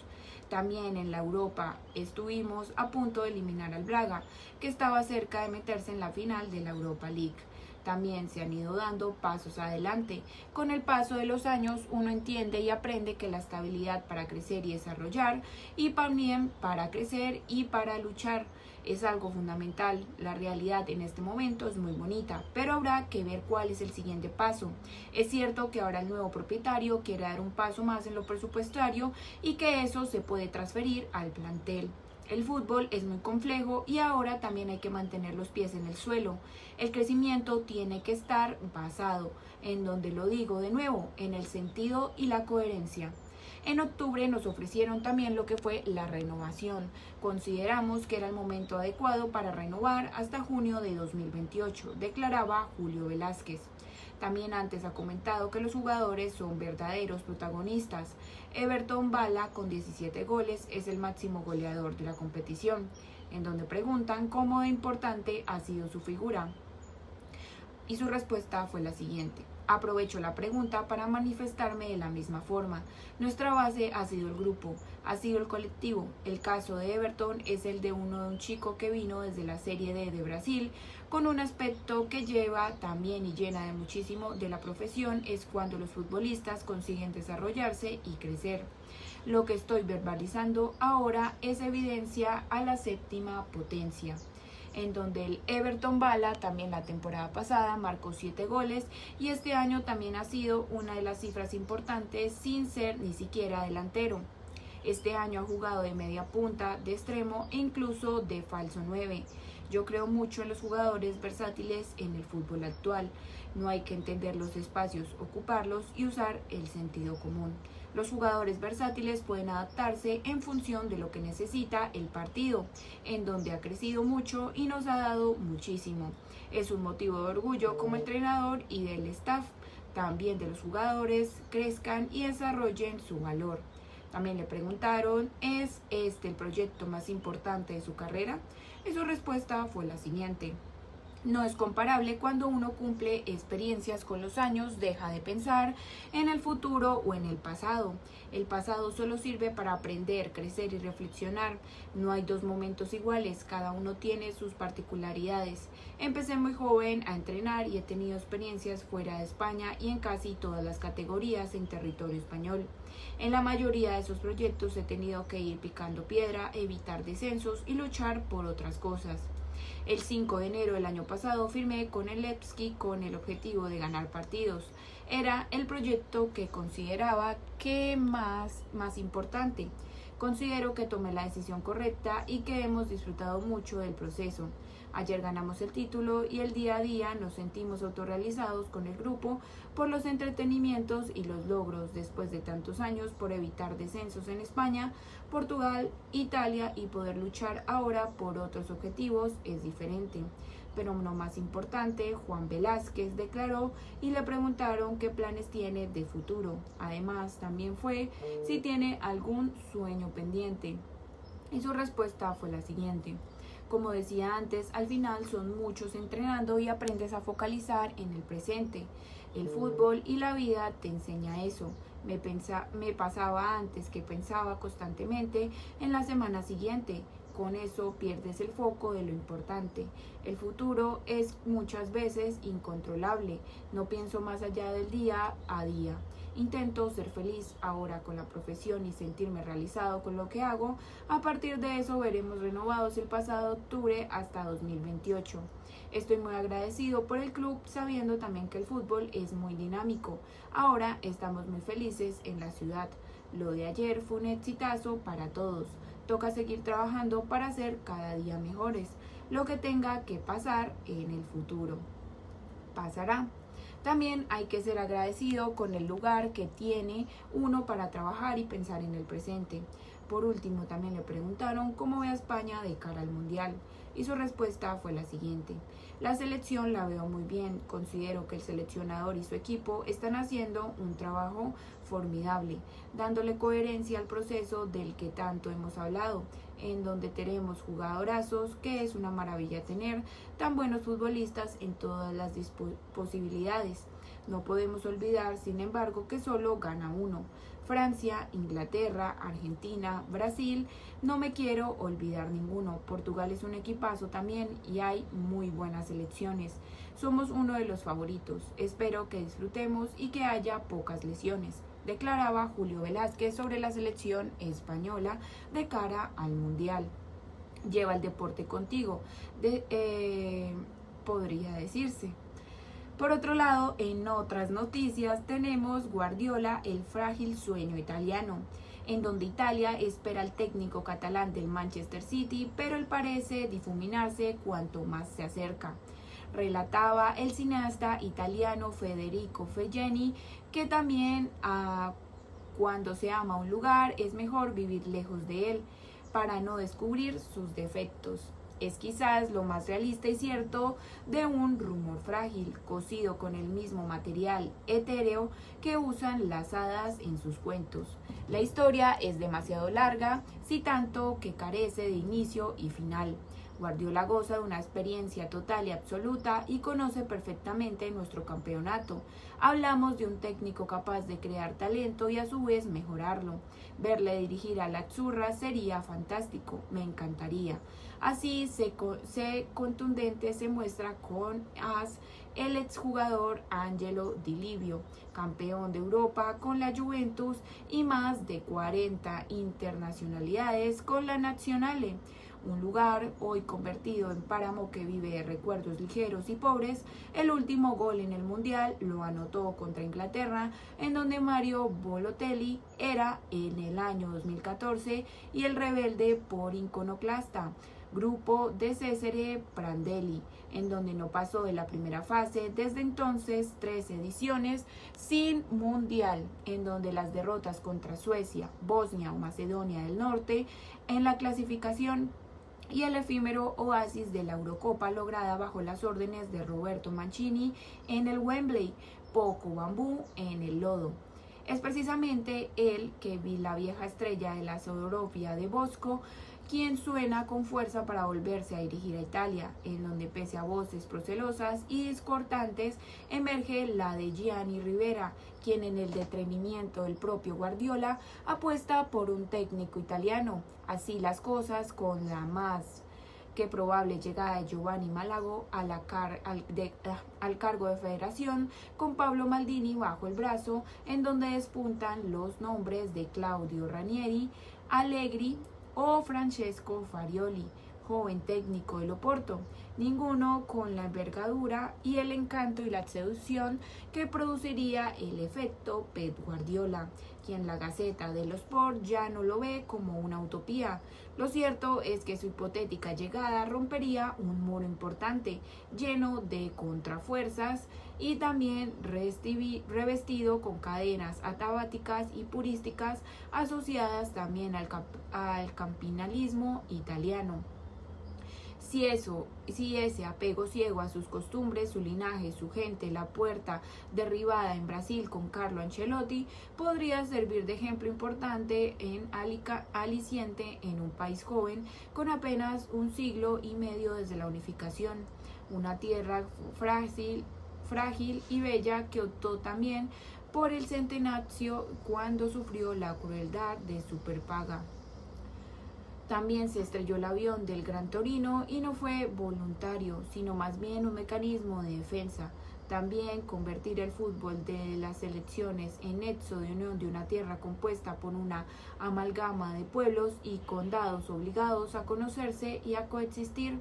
También en la Europa estuvimos a punto de eliminar al Braga, que estaba cerca de meterse en la final de la Europa League. También se han ido dando pasos adelante. Con el paso de los años uno entiende y aprende que la estabilidad para crecer y desarrollar, y también para crecer y para luchar, es algo fundamental. La realidad en este momento es muy bonita, pero habrá que ver cuál es el siguiente paso. Es cierto que ahora el nuevo propietario quiere dar un paso más en lo presupuestario y que eso se puede transferir al plantel. El fútbol es muy complejo y ahora también hay que mantener los pies en el suelo. El crecimiento tiene que estar basado, en donde lo digo de nuevo, en el sentido y la coherencia. En octubre nos ofrecieron también lo que fue la renovación. Consideramos que era el momento adecuado para renovar hasta junio de 2028, declaraba Julio Velázquez. También antes ha comentado que los jugadores son verdaderos protagonistas. Everton Bala, con 17 goles, es el máximo goleador de la competición, en donde preguntan cómo de importante ha sido su figura. Y su respuesta fue la siguiente: aprovecho la pregunta para manifestarme de la misma forma. Nuestra base ha sido el grupo, ha sido el colectivo. El caso de Everton es el de un chico que vino desde la Serie D de Brasil, con un aspecto que lleva también y llena de muchísimo de la profesión, es cuando los futbolistas consiguen desarrollarse y crecer. Lo que estoy verbalizando ahora es evidencia a la séptima potencia, en donde el Everton Bala también la temporada pasada marcó 7 goles y este año también ha sido una de las cifras importantes sin ser ni siquiera delantero. Este año ha jugado de media punta, de extremo e incluso de falso 9. Yo creo mucho en los jugadores versátiles en el fútbol actual. No hay que entender los espacios, ocuparlos y usar el sentido común. Los jugadores versátiles pueden adaptarse en función de lo que necesita el partido, en donde ha crecido mucho y nos ha dado muchísimo. Es un motivo de orgullo como entrenador y del staff, también de los jugadores, crezcan y desarrollen su valor. También le preguntaron, ¿es este el proyecto más importante de su carrera? Y su respuesta fue la siguiente: no es comparable. Cuando uno cumple experiencias con los años, deja de pensar en el futuro o en el pasado. El pasado solo sirve para aprender, crecer y reflexionar. No hay dos momentos iguales, cada uno tiene sus particularidades. Empecé muy joven a entrenar y he tenido experiencias fuera de España y en casi todas las categorías en territorio español. En la mayoría de esos proyectos he tenido que ir picando piedra, evitar descensos y luchar por otras cosas. El 5 de enero del año pasado firmé con el Levski con el objetivo de ganar partidos. Era el proyecto que consideraba que más importante. Considero que tomé la decisión correcta y que hemos disfrutado mucho del proceso. Ayer ganamos el título y el día a día nos sentimos autorrealizados con el grupo por los entretenimientos y los logros después de tantos años por evitar descensos en España, Portugal, Italia y poder luchar ahora por otros objetivos es diferente. Pero no más importante, Juan Velázquez declaró y le preguntaron qué planes tiene de futuro. Además, también fue si tiene algún sueño pendiente. Y su respuesta fue la siguiente: como decía antes, al final son muchos entrenando y aprendes a focalizar en el presente. El fútbol y la vida te enseña eso. Me pasaba antes que pensaba constantemente en la semana siguiente. Con eso pierdes el foco de lo importante. El futuro es muchas veces incontrolable. No pienso más allá del día a día. Intento ser feliz ahora con la profesión y sentirme realizado con lo que hago. A partir de eso veremos renovados el pasado octubre hasta 2028. Estoy muy agradecido por el club, sabiendo también que el fútbol es muy dinámico. Ahora estamos muy felices en la ciudad. Lo de ayer fue un exitazo para todos. Toca seguir trabajando para ser cada día mejores. Lo que tenga que pasar en el futuro pasará. También hay que ser agradecido con el lugar que tiene uno para trabajar y pensar en el presente. Por último, también le preguntaron cómo ve a España de cara al Mundial y su respuesta fue la siguiente: la selección la veo muy bien, considero que el seleccionador y su equipo están haciendo un trabajo formidable, dándole coherencia al proceso del que tanto hemos hablado, en donde tenemos jugadorazos, que es una maravilla tener tan buenos futbolistas en todas las posibilidades. No podemos olvidar, sin embargo, que solo gana uno. Francia, Inglaterra, Argentina, Brasil, no me quiero olvidar ninguno. Portugal es un equipazo también y hay muy buenas selecciones. Somos uno de los favoritos. Espero que disfrutemos y que haya pocas lesiones, declaraba Julio Velázquez sobre la selección española de cara al Mundial. Lleva el deporte contigo, podría decirse. Por otro lado, en otras noticias tenemos Guardiola, el frágil sueño italiano, en donde Italia espera al técnico catalán del Manchester City, pero él parece difuminarse cuanto más se acerca. Relataba el cineasta italiano Federico Fellini, que también Cuando se ama un lugar es mejor vivir lejos de él para no descubrir sus defectos. Es quizás lo más realista y cierto de un rumor frágil, cosido con el mismo material etéreo que usan las hadas en sus cuentos. La historia es demasiado larga, si tanto que carece de inicio y final. Guardiola goza de una experiencia total y absoluta y conoce perfectamente nuestro campeonato. Hablamos de un técnico capaz de crear talento y a su vez mejorarlo. Verle dirigir a la Azzurra sería fantástico, me encantaría. Así se contundente se muestra con el exjugador Angelo Di Livio, campeón de Europa con la Juventus y más de 40 internacionalidades con la Nazionale. Un lugar hoy convertido en páramo que vive de recuerdos ligeros y pobres. El último gol en el Mundial lo anotó contra Inglaterra, en donde Mario Balotelli era en el año 2014 y el rebelde por iconoclasta. Grupo de Cesare Prandelli, en donde no pasó de la primera fase, desde entonces 3 ediciones sin mundial, en donde las derrotas contra Suecia, Bosnia o Macedonia del Norte en la clasificación y el efímero oasis de la Eurocopa lograda bajo las órdenes de Roberto Mancini en el Wembley, poco bambú en el lodo. Es precisamente él que vi la vieja estrella de la Sodorofia de Bosco, quien suena con fuerza para volverse a dirigir a Italia, en donde pese a voces procelosas y discordantes emerge la de Gianni Rivera, quien en el detrimento del propio Guardiola apuesta por un técnico italiano. Así las cosas, con la más que probable llegada de Giovanni Malago al cargo de federación, con Pablo Maldini bajo el brazo, en donde despuntan los nombres de Claudio Ranieri, Allegri o Francesco Farioli, joven técnico del Oporto, ninguno con la envergadura y el encanto y la seducción que produciría el efecto Pep Guardiola, quien la Gaceta dello Sport ya no lo ve como una utopía. Lo cierto es que su hipotética llegada rompería un muro importante, lleno de contrafuerzas y también revestido con cadenas atabáticas y purísticas asociadas también al campinalismo italiano. Si ese apego ciego a sus costumbres, su linaje, su gente, la puerta derribada en Brasil con Carlo Ancelotti, podría servir de ejemplo importante aliciente en un país joven con apenas un siglo y medio desde la unificación. Una tierra frágil y bella que optó también por el centenario cuando sufrió la crueldad de Superpaga. También se estrelló el avión del Gran Torino y no fue voluntario, sino más bien un mecanismo de defensa. También convertir el fútbol de las selecciones en nexo de unión de una tierra compuesta por una amalgama de pueblos y condados obligados a conocerse y a coexistir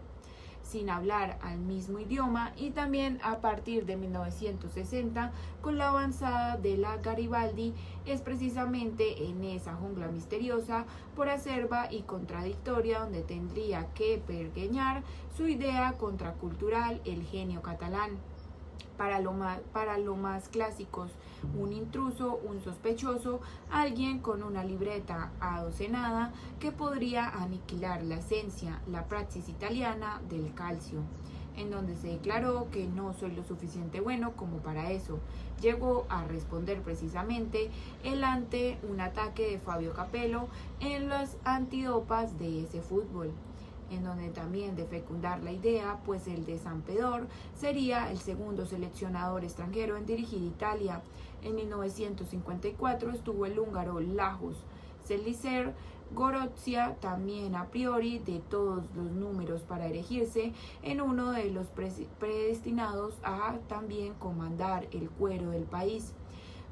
sin hablar al mismo idioma, y también a partir de 1960 con la avanzada de la Garibaldi, es precisamente en esa jungla misteriosa, por acerba y contradictoria, donde tendría que pergeñar su idea contracultural el genio catalán. Para lo más clásicos, un intruso, un sospechoso, alguien con una libreta adocenada que podría aniquilar la esencia, la praxis italiana del calcio, en donde se declaró que no soy lo suficiente bueno como para eso. Llegó a responder precisamente el ante un ataque de Fabio Capello en las antidopas de ese fútbol, en donde también de fecundar la idea, pues el de Sampdoria sería el segundo seleccionador extranjero en dirigir Italia. En 1954 estuvo el húngaro Lajos Szelizer Gorizia, también a priori de todos los números para erigirse en uno de los predestinados a también comandar el cuero del país,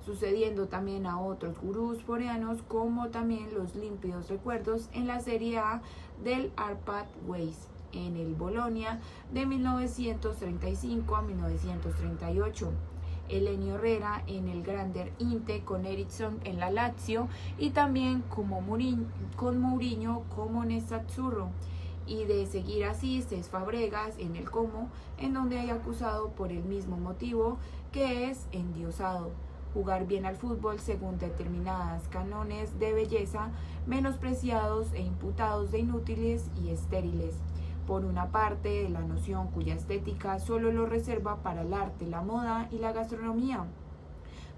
sucediendo también a otros gurús coreanos, como también los límpidos recuerdos en la Serie A del Arpad Weiss, en el Bolonia de 1935 a 1938, Elenio Herrera en el Grander Inte con Eriksson en la Lazio, y también con Mourinho como Nerazzurro, y de seguir así Cés Fabregas en el Como, en donde hay acusado por el mismo motivo, que es endiosado. jugar bien al fútbol según determinadas cánones de belleza, menospreciados e imputados de inútiles y estériles. Por una parte, la noción cuya estética solo lo reserva para el arte, la moda y la gastronomía.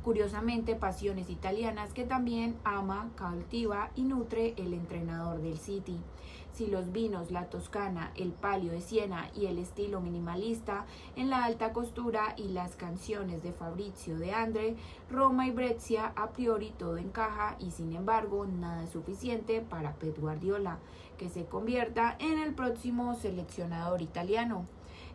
Curiosamente, pasiones italianas que también ama, cultiva y nutre el entrenador del City. Si los vinos, la Toscana, el palio de Siena y el estilo minimalista en la alta costura y las canciones de Fabrizio De André, Roma y Brescia, a priori todo encaja y sin embargo nada es suficiente para Pep Guardiola, que se convierta en el próximo seleccionador italiano.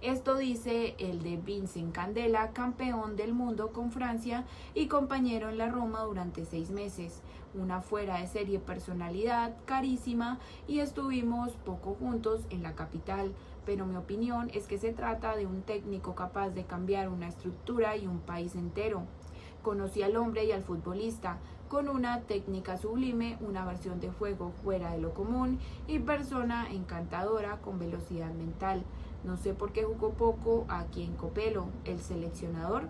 Esto dice el de Vincent Candela, campeón del mundo con Francia y compañero en la Roma durante 6 meses. Una fuera de serie personalidad, carísima, y estuvimos poco juntos en la capital, pero mi opinión es que se trata de un técnico capaz de cambiar una estructura y un país entero. Conocí al hombre y al futbolista, con una técnica sublime, una versión de juego fuera de lo común y persona encantadora con velocidad mental. No sé por qué jugó poco aquí en Copelo. El seleccionador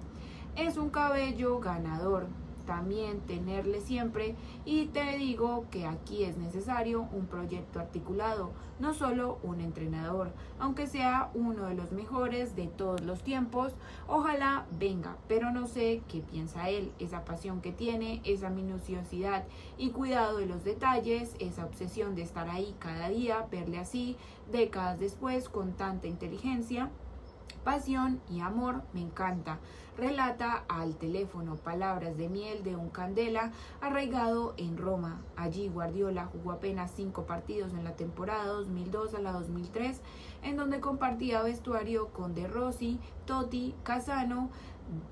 es un cabello ganador. También tenerle siempre, y te digo que aquí es necesario un proyecto articulado, no solo un entrenador, aunque sea uno de los mejores de todos los tiempos, ojalá venga, pero no sé qué piensa él, esa pasión que tiene, esa minuciosidad y cuidado de los detalles, esa obsesión de estar ahí cada día, verle así, décadas después, con tanta inteligencia, pasión y amor, me encanta. Relata al teléfono palabras de miel de un Candela arraigado en Roma. Allí Guardiola jugó apenas 5 partidos en la temporada 2002 a la 2003, en donde compartía vestuario con De Rossi, Totti, Casano,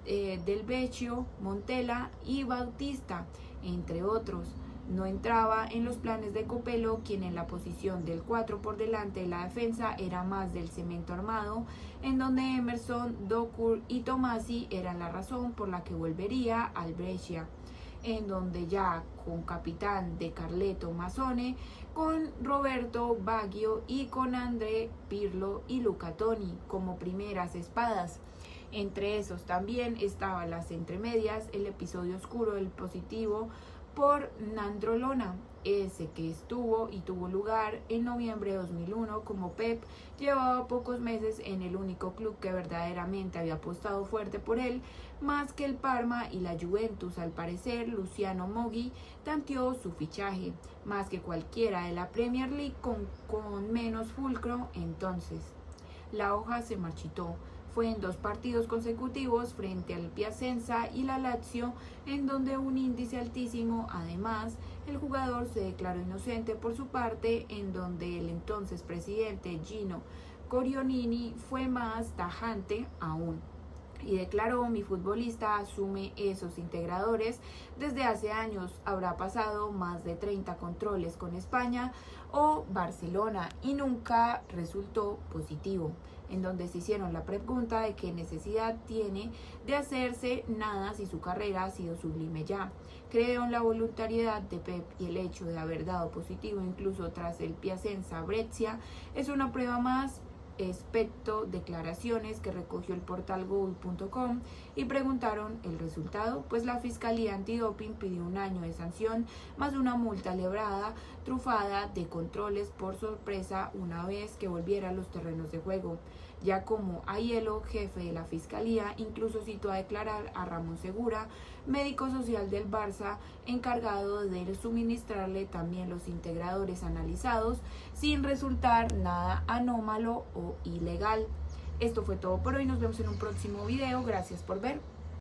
Del Vecchio, Montella y Bautista, entre otros. No entraba en los planes de Copelo, quien en la posición del 4 por delante de la defensa era más del cemento armado, en donde Emerson, Dokur y Tomasi eran la razón por la que volvería al Brescia, en donde ya con capitán de Carleto Mazzone, con Roberto Baggio y con André Pirlo y Luca Toni como primeras espadas. Entre esos también estaban las entremedias, el episodio oscuro del positivo por Nandrolona, ese que estuvo y tuvo lugar en noviembre de 2001, como Pep llevaba pocos meses en el único club que verdaderamente había apostado fuerte por él, más que el Parma y la Juventus. Al parecer, Luciano Moggi tanteó su fichaje, más que cualquiera de la Premier League con menos fulcro. Entonces, la hoja se marchitó. Fue en 2 partidos consecutivos frente al Piacenza y la Lazio, en donde un índice altísimo. Además, el jugador se declaró inocente por su parte, en donde el entonces presidente Gino Corionini fue más tajante aún y declaró: mi futbolista asume esos integradores desde hace años, habrá pasado más de 30 controles con España o Barcelona y nunca resultó positivo, en donde se hicieron la pregunta de qué necesidad tiene de hacerse nada si su carrera ha sido sublime ya. Creo en la voluntariedad de Pep y el hecho de haber dado positivo incluso tras el Piacenza Brescia es una prueba más. Respecto declaraciones que recogió el portal goal.com y preguntaron el resultado, pues la Fiscalía Antidoping pidió 1 año de sanción más una multa librada trufada de controles por sorpresa una vez que volviera a los terrenos de juego. Giacomo Aiello, jefe de la Fiscalía, incluso citó a declarar a Ramón Segura, médico social del Barça, encargado de suministrarle también los integradores analizados, sin resultar nada anómalo o ilegal. Esto fue todo por hoy, nos vemos en un próximo video, gracias por ver.